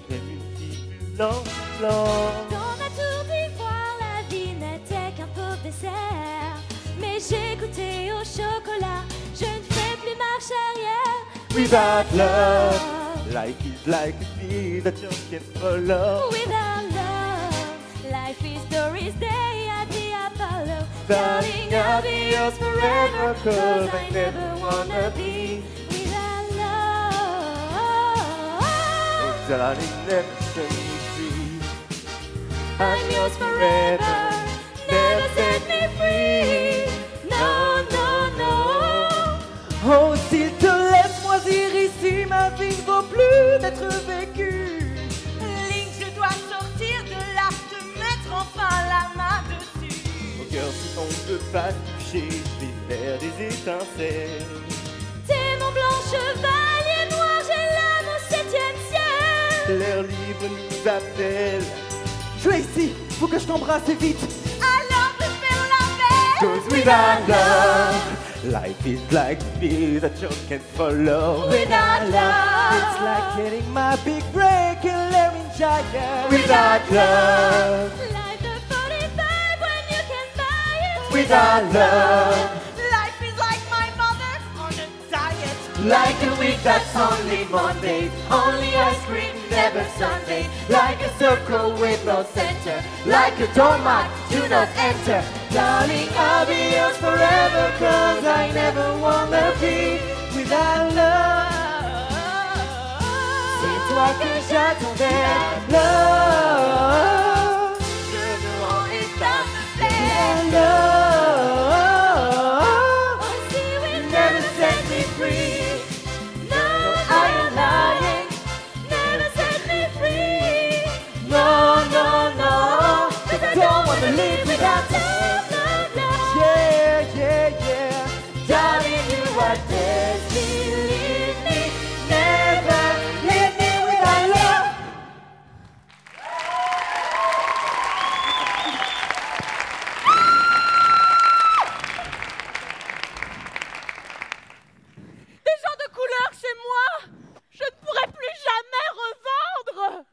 j'aime une fille plus blanche. Dans ma tour d'ivoire, la vie n'était qu'un pauvre dessert. Mais j'ai goûté au chocolat, je ne fais plus marche arrière. Without love, life is like a sea that you can follow. Without love, life is Doris Day at the Apollo. Darling, I'll be yours forever, cause I never wanna be without love. Oh, darling, never set me free. I'm yours forever, never set me free. No, no, no. Oh, s'il te laisse moisir ici, ma vie ne vaut plus d'être vécue. Link, je dois sortir de là, te mettre enfin la main dessus. Mon cœur, si on ne peut pas toucher, je vais faire des étincelles. T'es mon blanc chevalier noir, j'ai l'âme au 7e ciel. L'air libre nous appelle. Tracy, faut que je t'embrasse vite. Alors je ferme la belle. Cause without love, life is like a sea that you can follow. Without love, It's like getting my big break in Larry Giant. Without love, like the 45 when you can buy it. without love, Life is like my mother on a diet. Like a week that's only Mondays, only ice cream, never Sunday. Like a circle with no center, like a doormat, do not enter. Darling, I'll be yours forever, cause I never wanna be without love. C'est toi que j'attendais, love. Je veux en état de plaire. Love. Oh, see, we Never set me free. no, I am lying. Never set me free. No, no, no. 'Cause I don't wanna live without love. Love, love, Yeah, yeah, yeah. darling, you are destiny. Leave me, Never leave me without love. Des gens de couleur chez moi, je ne pourrai plus jamais revendre.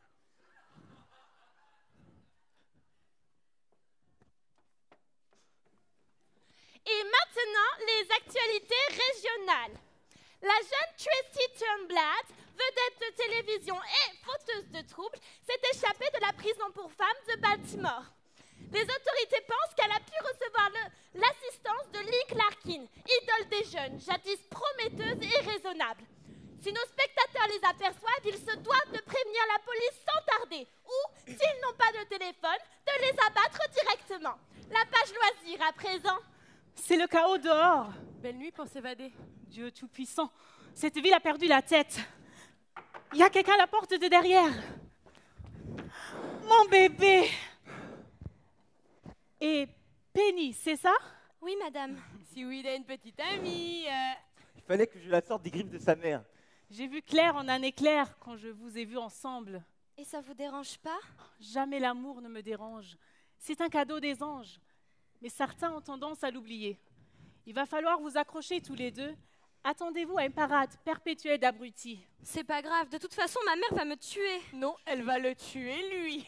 Et maintenant, les actualités régionales. La jeune Tracy Turnblad veut vedette de télévision et fauteuse de troubles, s'est échappée de la prison pour femmes de Baltimore. Les autorités pensent qu'elle a pu recevoir l'assistance de Lee Clarkin, idole des jeunes, jadis prometteuse et raisonnable. Si nos spectateurs les aperçoivent, ils se doivent de prévenir la police sans tarder, ou, s'ils n'ont pas de téléphone, de les abattre directement. La page loisir à présent. C'est le chaos dehors. Belle nuit pour s'évader. Dieu Tout-Puissant, cette ville a perdu la tête. Il y a quelqu'un à la porte de derrière. Mon bébé. Et Penny, c'est ça? Oui, madame. Si Will a une petite amie. Il fallait que je la sorte des griffes de sa mère. J'ai vu clair en un éclair quand je vous ai vus ensemble. Et ça vous dérange pas? Jamais l'amour ne me dérange. C'est un cadeau des anges. Mais certains ont tendance à l'oublier. Il va falloir vous accrocher tous les deux. Attendez-vous à une parade perpétuelle d'abrutis. C'est pas grave. De toute façon, ma mère va me tuer. Non, elle va le tuer, lui.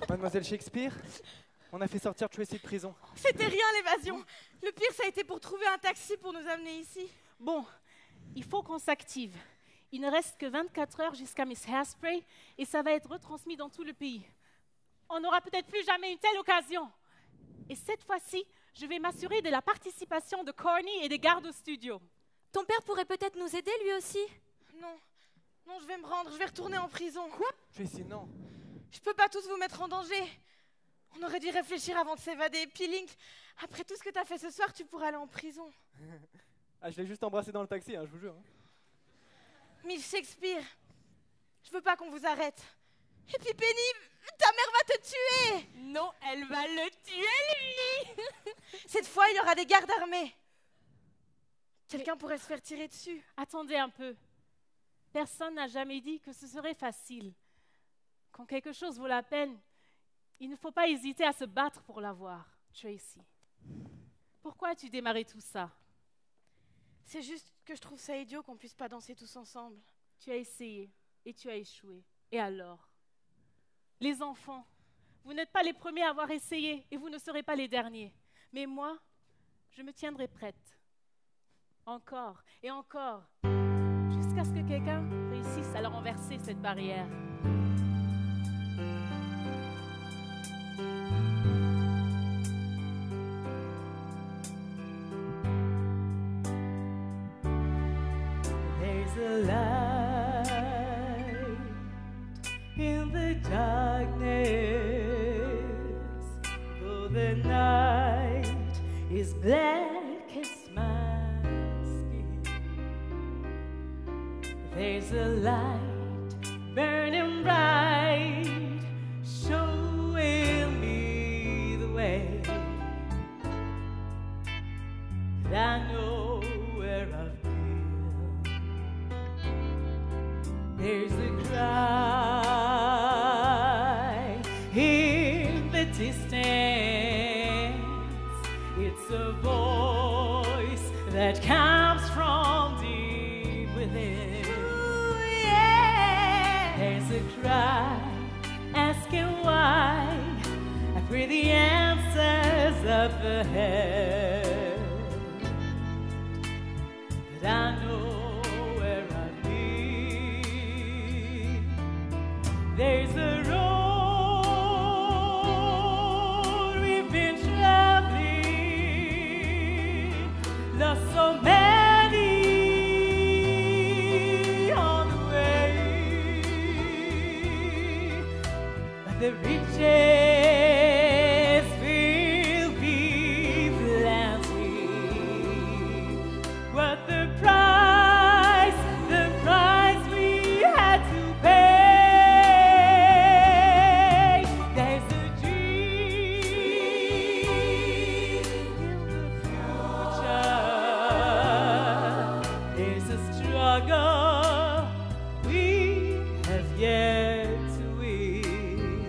Mademoiselle Shakespeare, on a fait sortir Tracy de prison. C'était rien l'évasion. Le pire, ça a été pour trouver un taxi pour nous amener ici. Bon, il faut qu'on s'active. Il ne reste que 24 heures jusqu'à Miss Hairspray et ça va être retransmis dans tout le pays. On n'aura peut-être plus jamais une telle occasion. Et cette fois-ci, je vais m'assurer de la participation de Corny et des gardes au studio. Ton père pourrait peut-être nous aider lui aussi. Non, je vais me rendre, je vais retourner en prison. Quoi? Tracy, non. Je peux pas tous vous mettre en danger. On aurait dû réfléchir avant de s'évader. Puis Link, après tout ce que t'as fait ce soir, tu pourrais aller en prison. Ah, je l'ai juste embrassé dans le taxi, hein, je vous jure. Miss Shakespeare, je veux pas qu'on vous arrête. Et puis Penny, ta mère va te tuer. Non, elle va le tuer, lui. Cette fois, il y aura des gardes armés. Quelqu'un pourrait se faire tirer dessus. Attendez un peu. Personne n'a jamais dit que ce serait facile. Quand quelque chose vaut la peine, il ne faut pas hésiter à se battre pour l'avoir, Tracy. Pourquoi as-tu démarré tout ça? C'est juste que je trouve ça idiot qu'on puisse pas danser tous ensemble. Tu as essayé et tu as échoué. Et alors? Les enfants, vous n'êtes pas les premiers à avoir essayé et vous ne serez pas les derniers. Mais moi, je me tiendrai prête. Encore et encore, jusqu'à ce que quelqu'un réussisse à renverser cette barrière. There's a light in the darkness, though the night is black as my skin. There's a light burning bright, showing me the way. And I know where I've been. There's a cry in the distance. It's a voice that comes from deep within. Ooh, yeah. There's a cry asking why. I pray the answers up ahead. But I know where I've been. There's a road we've been traveling, lost so many on the way, but the riches will be plenty. What the price we had to pay. There's a dream in the future. There's a struggle we have yet to win.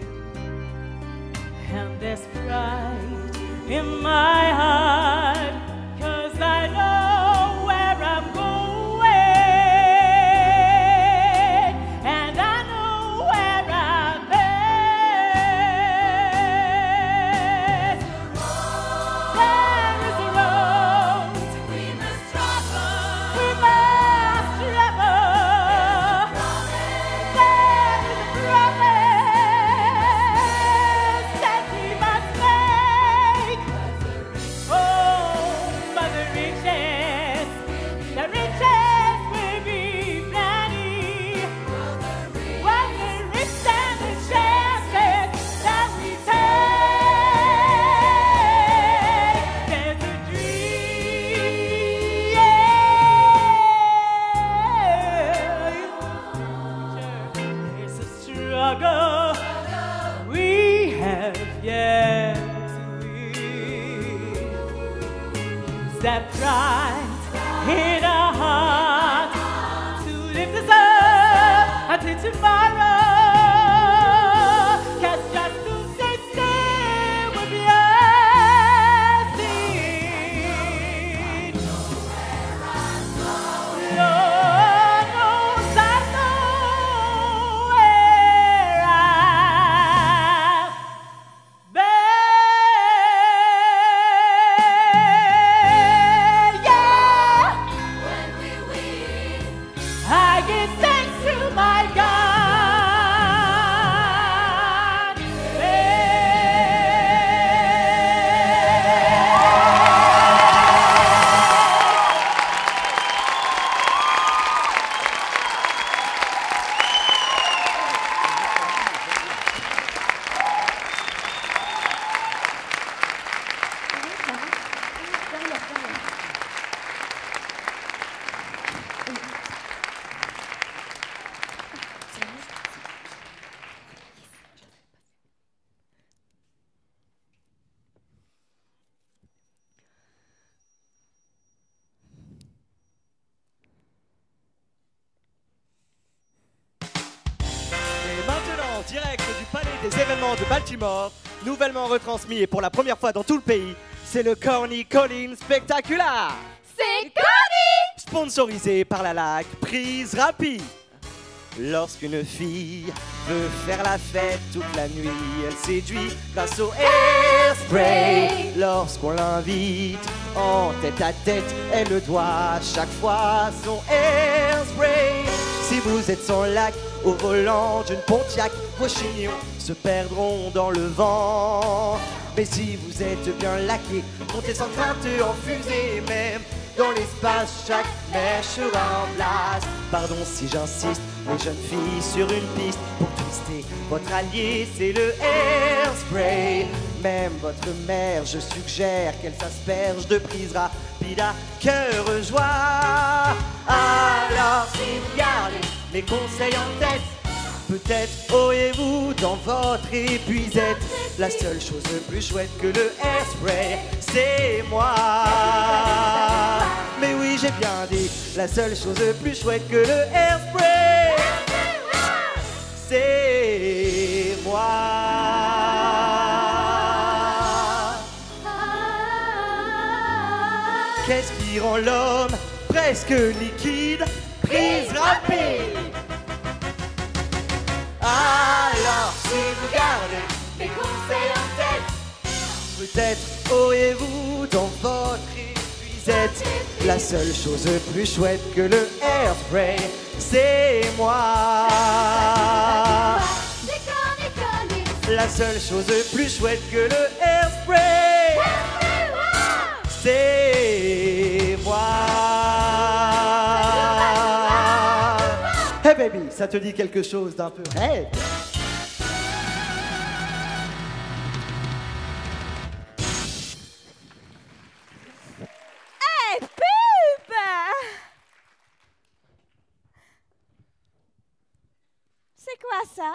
light in our heart to lift us up until tomorrow. 'Cause just to say would be a sin. Lord knows I know where I've been. Yeah. When we win, I give thanks to my God. Et maintenant, en direct du Palais des événements de Baltimore, nouvellement retransmis et pour la première fois dans tout le pays, c'est le Corny Collins Spectacular. C'est Corny! Sponsorisé par la LAC Prise Rapide. Lorsqu'une fille veut faire la fête toute la nuit, elle séduit grâce au hairspray. Lorsqu'on l'invite en tête à tête, elle doit chaque fois son hairspray. Si vous êtes sans lac au volant d'une Pontiac, vos chignons se perdront dans le vent. Mais si vous êtes bien laqué, montez sans crainte en fusée, même dans l'espace, chaque mèche sera en place. Pardon si j'insiste, les jeunes filles sur une piste pour twister. Votre allié, c'est le hairspray. Même votre mère, je suggère qu'elle s'asperge de prise rapide à cœur joie. Alors si vous gardez mes conseils en tête, peut-être auriez-vous dans votre épuisette. La seule chose plus chouette que le hairspray, c'est moi. Mais oui, j'ai bien dit, la seule chose plus chouette que le hairspray, c'est moi. Qu'est-ce qui rend l'homme presque liquide? Prise rapide. Alors si vous gardez mes conseils en tête, peut-être auriez-vous dans votre épuisette la seule chose plus chouette que le hairspray, c'est moi. La seule chose plus chouette que le hairspray, c'est moi. Hey baby, ça te dit quelque chose d'un peu raide? Hey, pub! C'est quoi ça?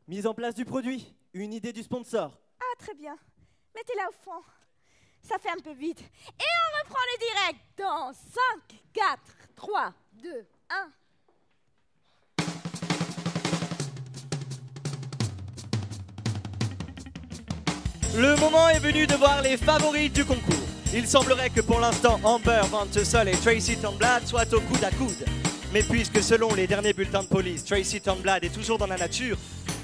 Mise en place du produit, une idée du sponsor. Ah, très bien. Mettez-la au fond. Ça fait un peu vite. Et on reprend le direct dans 5, 4, 3, 2, 1. Le moment est venu de voir les favoris du concours. Il semblerait que pour l'instant Amber Van Tussle et Tracy Turnblad soient au coude à coude. Mais puisque selon les derniers bulletins de police, Tracy Turnblad est toujours dans la nature,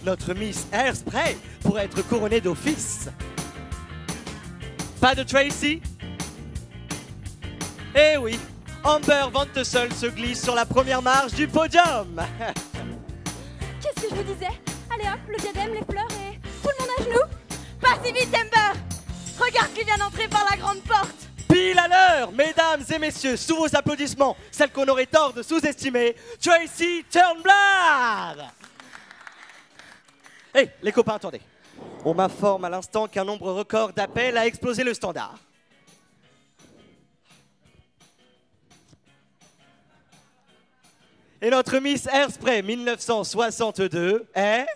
notre Miss Hairspray pourrait être couronnée d'office. Pas de Tracy? Eh oui, Amber Van Tussle se glisse sur la première marche du podium. Qu'est-ce que je vous disais? Allez hop, le diadème, les fleurs et tout le monde à genoux. Pas si vite, Amber! Regarde qui vient d'entrer par la grande porte. Pile à l'heure, mesdames et messieurs, sous vos applaudissements, celle qu'on aurait tort de sous-estimer, Tracy Turnblad. Hé, les copains, attendez. On m'informe à l'instant qu'un nombre record d'appels a explosé le standard. Et notre Miss Hairspray 1962 est...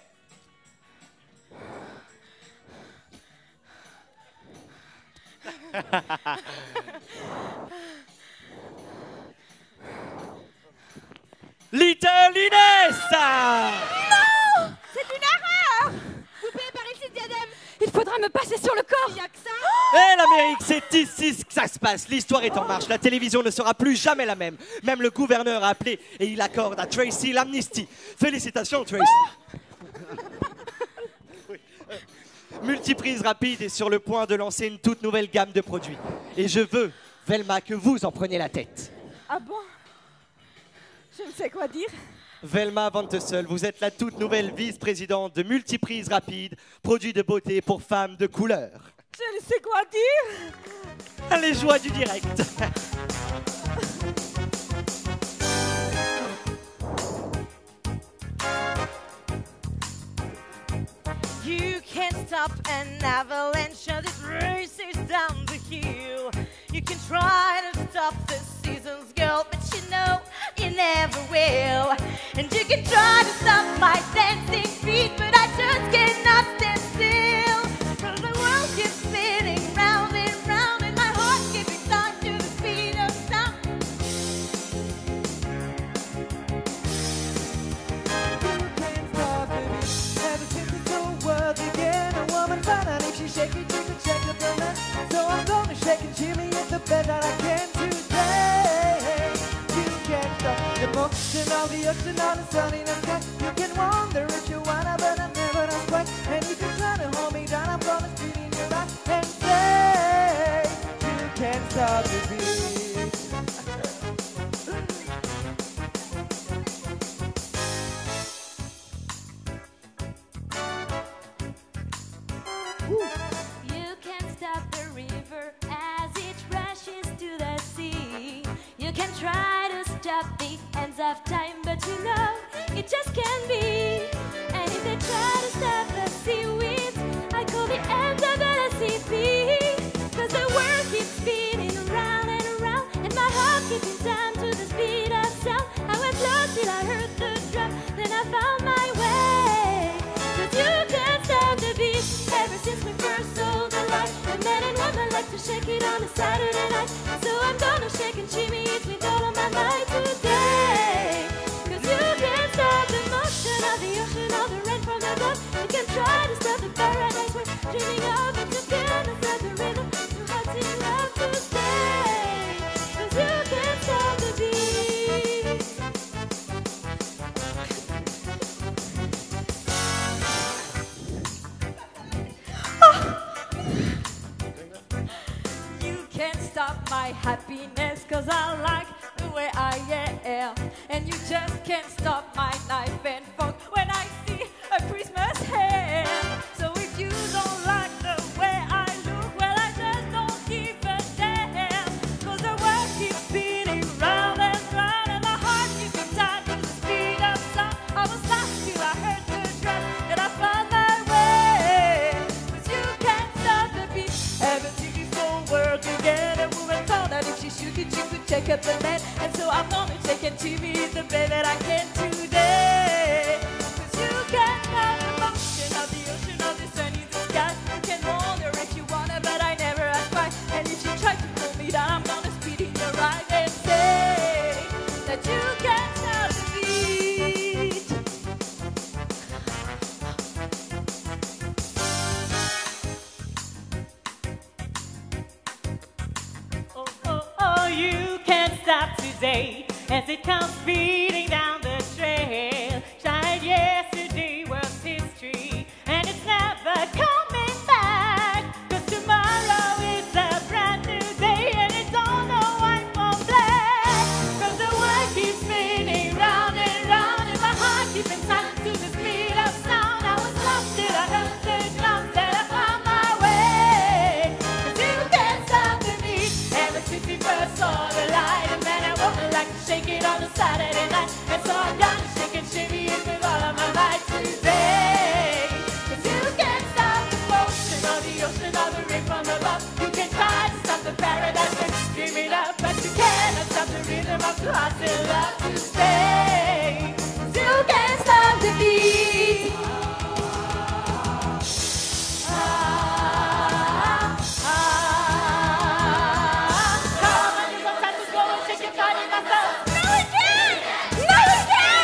Little Inès. Non! C'est une erreur! Poupée par ici, diadème! Il faudra me passer sur le corps! Il y a que ça! Eh l'Amérique, c'est ici que ça se passe. L'histoire est en marche. La télévision ne sera plus jamais la même. Même le gouverneur a appelé et il accorde à Tracy l'amnistie. Félicitations, Tracy. Multiprise Rapide est sur le point de lancer une toute nouvelle gamme de produits. Et je veux, Velma, que vous en preniez la tête. Ah bon? Je ne sais quoi dire. Velma Van Tussel, vous êtes la toute nouvelle vice-présidente de Multiprise Rapide, produits de beauté pour femmes de couleur. Je ne sais quoi dire. Les joies du direct. You can't stop an avalanche as it races down the hill. You can try to stop the seasons, girl, but you know you never will. And you can try to stop my dancing feet, but I just cannot stand still. 'Cause the world keeps spinning round and round, and my heart's keeping time to the speed of sound. Shake it, you can shake it, the man. So I'm gonna shake and shimmy at the bed that I can today. You can't stop the motion of the ocean on the sun in the sky. You can wonder if you wanna, but I'm never not quite. And if you try to hold me down, I'm gonna spit in your eye and say, you can't stop the beat. You can't stop the river as it rushes to the sea. You can try to stop the hands of time, but you know it just can't be. And if they try to stop the seaweeds, I call the ends of the SCP. 'Cause the world keeps spinning around and around, and my heart keeps in time to the speed of sound. I went lost till I heard the drum, then I found my way. 'Cause you can't stop the beat. Ever since we first saw the light, a man and woman like to shake it on a Saturday night. So I'm gonna shake and shimmy it with all of my might today. 'Cause you can't stop the motion of the ocean or the rain from above. You can try to stop the paradise we're dreaming of, but you can't stop the rhythm. Your heart's in love to stay. 'Cause you can't stop the beat. You can't stop my happiness, 'cause I like the way I am. And you just can't stop my knife and fork when I see a Christmas ham. So if you don't like the way I look, well, I just don't give a damn. 'Cause the world keeps spinning round and round, and my heart keeps in time to the speed of sound. I was lost till I heard the drum, then I found my way. 'Cause you can't stop the beat. Ever see this whole world together? A woman thought that if she shook it, she could check up the man. And so I'm gonna take it to me the bed that I can today. 'Cause you can't stop the motion of the ocean or the sun in the sky. You can wonder if you wanna, but I never ask why. And if you try to pull me down, I'm gonna spit in your eye and say that you can't stop the beat. Oh, oh, oh, you can't stop today as it comes speeding down the trail. Child, yesterday was history, and it's never coming back. 'Cause tomorrow is a brand new day, and it's all no white or black. 'Cause the world keeps spinning round and round, and my heart keeps in time to the speed of sound. I was lost till I heard the drums, that I found my way. 'Cause you can't stop the beat. Ever since we first saw the light, a man and woman like to shake it on a Saturday night. And so I'm gonna shake and shimmy it with all of my might today. 'Cause you can't stop the motion or the ocean or the rain from above. You can try to stop the paradise we're dreaming of, but you cannot stop the rhythm of the heart in love to stay. 'Cause you can't stop the beat. Come on, you got time to go and shake your body myself. No, we can't! No, we can't!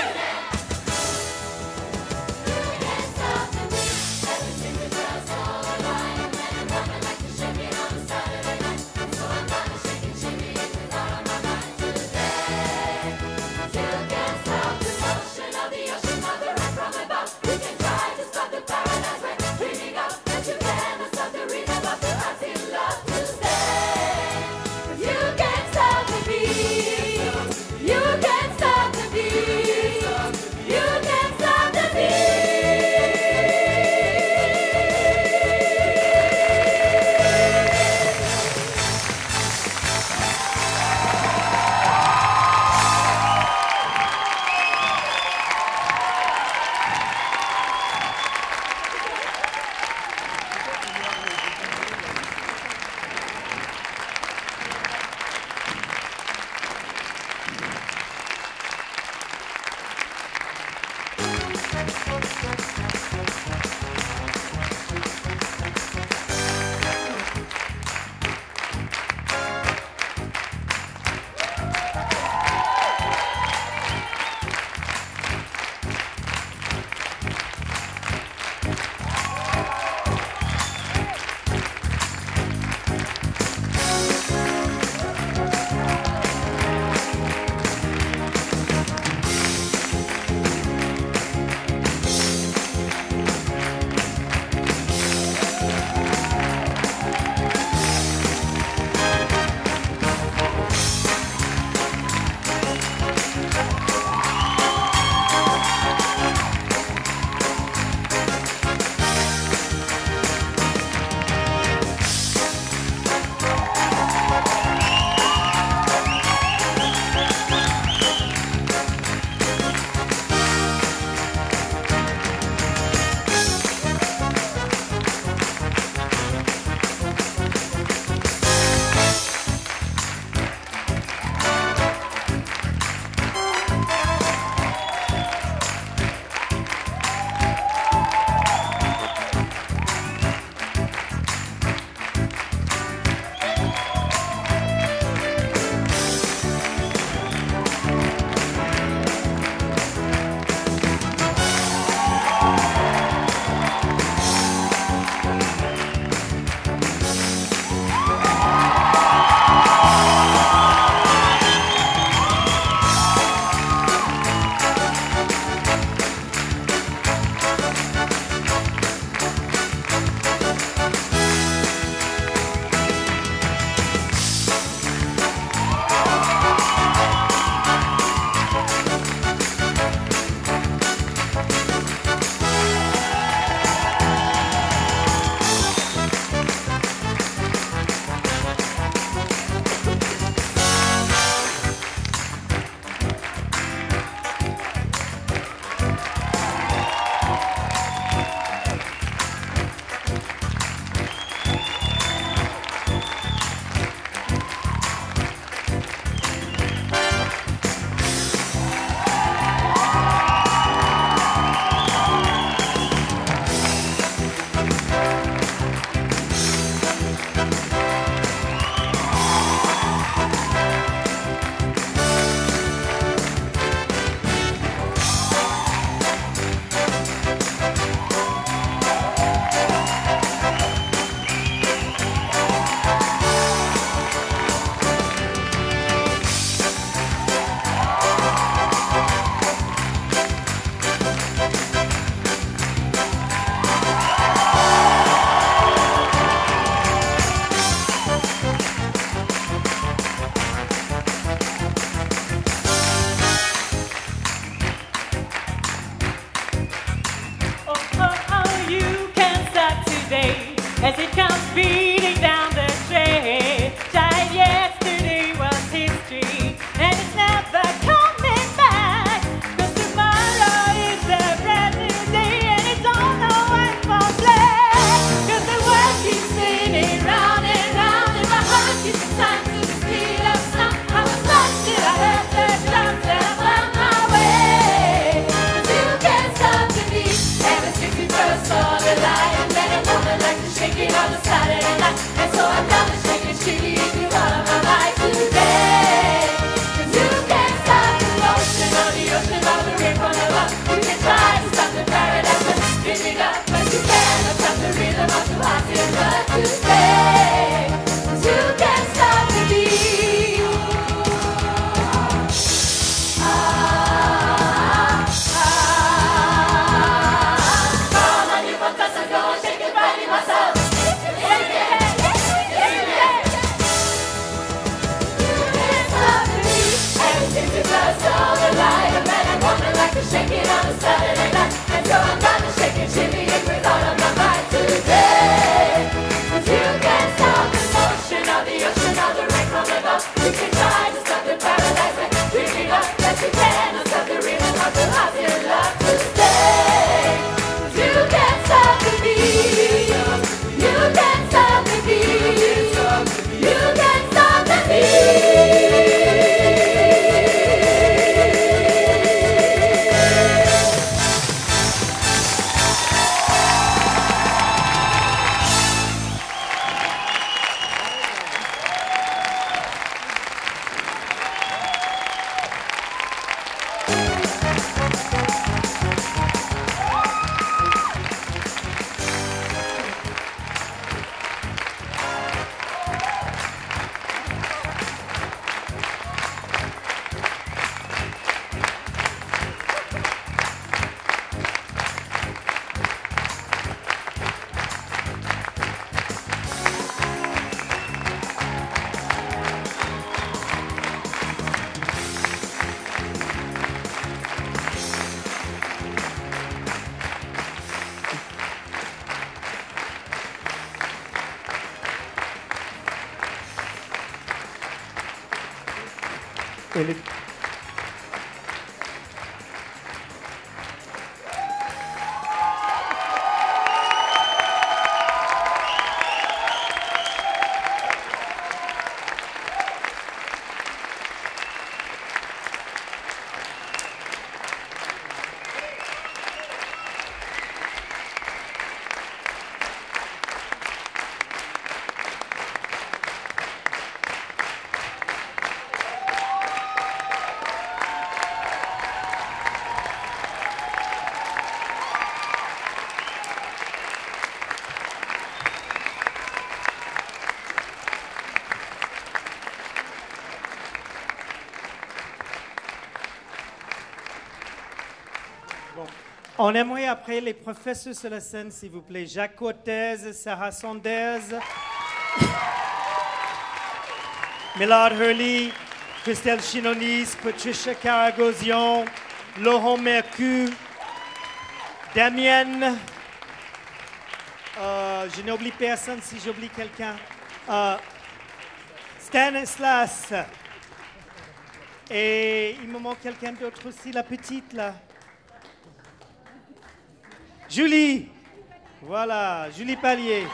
Elle est- On aimerait après les professeurs sur la scène, s'il vous plaît. Jacques Cortez, Sarah Sanders, Millard Hurley, Christelle Chinonis, Patricia Caragosian, Laurent Mercure, Damien, je n'oublie personne si j'oublie quelqu'un, Stanislas, et il me manque quelqu'un d'autre aussi, la petite là. Julie, voilà, Julie Pallier.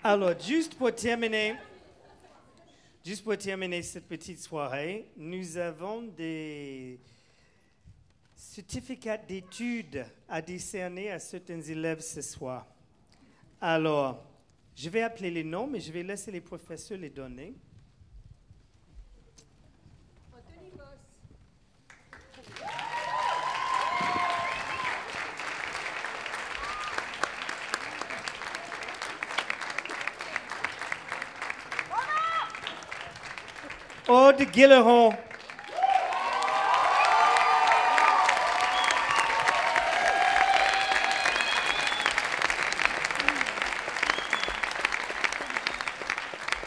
Alors, juste pour terminer cette petite soirée, nous avons des certificats d'études à décerner à certains élèves ce soir. Alors, je vais appeler les noms, mais je vais laisser les professeurs les donner. Aude Guilleron.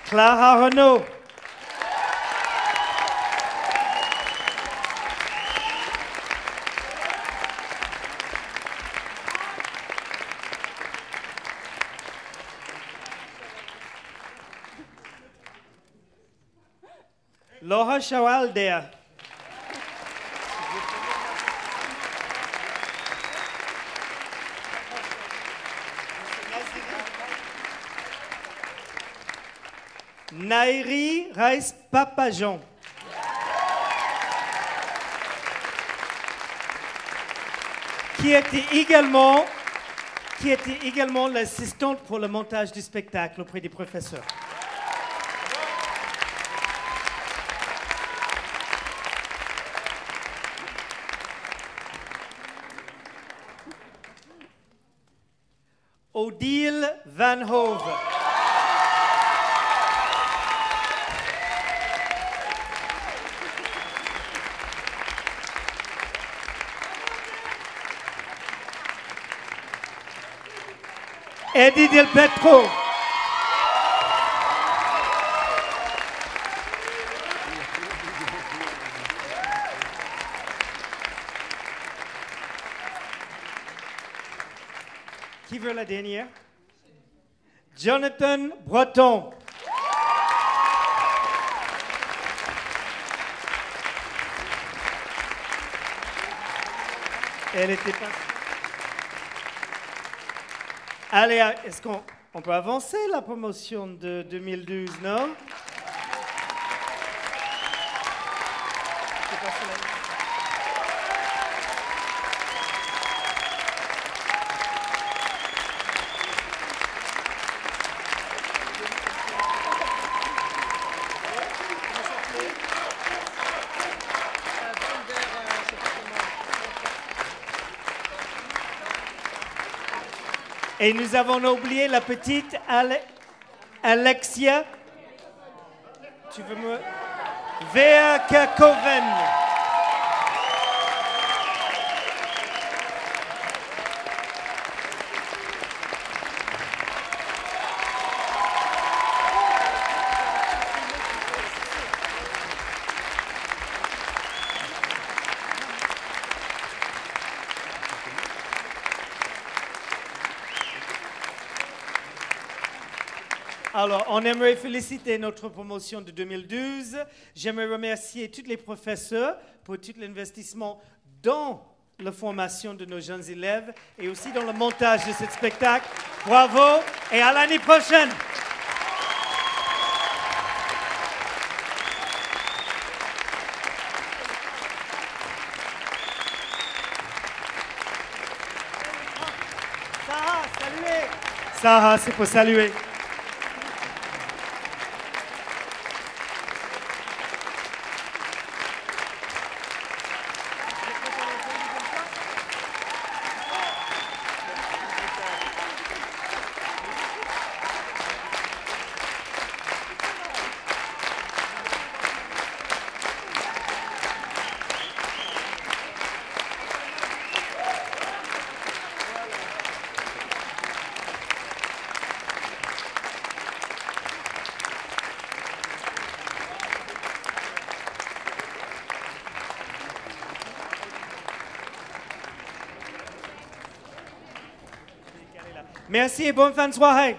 Clara Renaud. Laura Schawalder. Nairi Rice Papajon. Qui était également l'assistante pour le montage du spectacle auprès des professeurs. Odile Van Hove. Eddie Del Petro. Qui veut la dernière? Jonathan Breton. Elle était pas... Allez, est-ce qu'on peut avancer la promotion de 2012, non? Et nous avons oublié la petite Alexia. Tu veux me... Verkakoven. Alors, on aimerait féliciter notre promotion de 2012. J'aimerais remercier tous les professeurs pour tout l'investissement dans la formation de nos jeunes élèves et aussi dans le montage de ce spectacle. Bravo et à l'année prochaine. Sarah, saluez. Sarah, c'est pour saluer. Merci et bonne fin de soirée.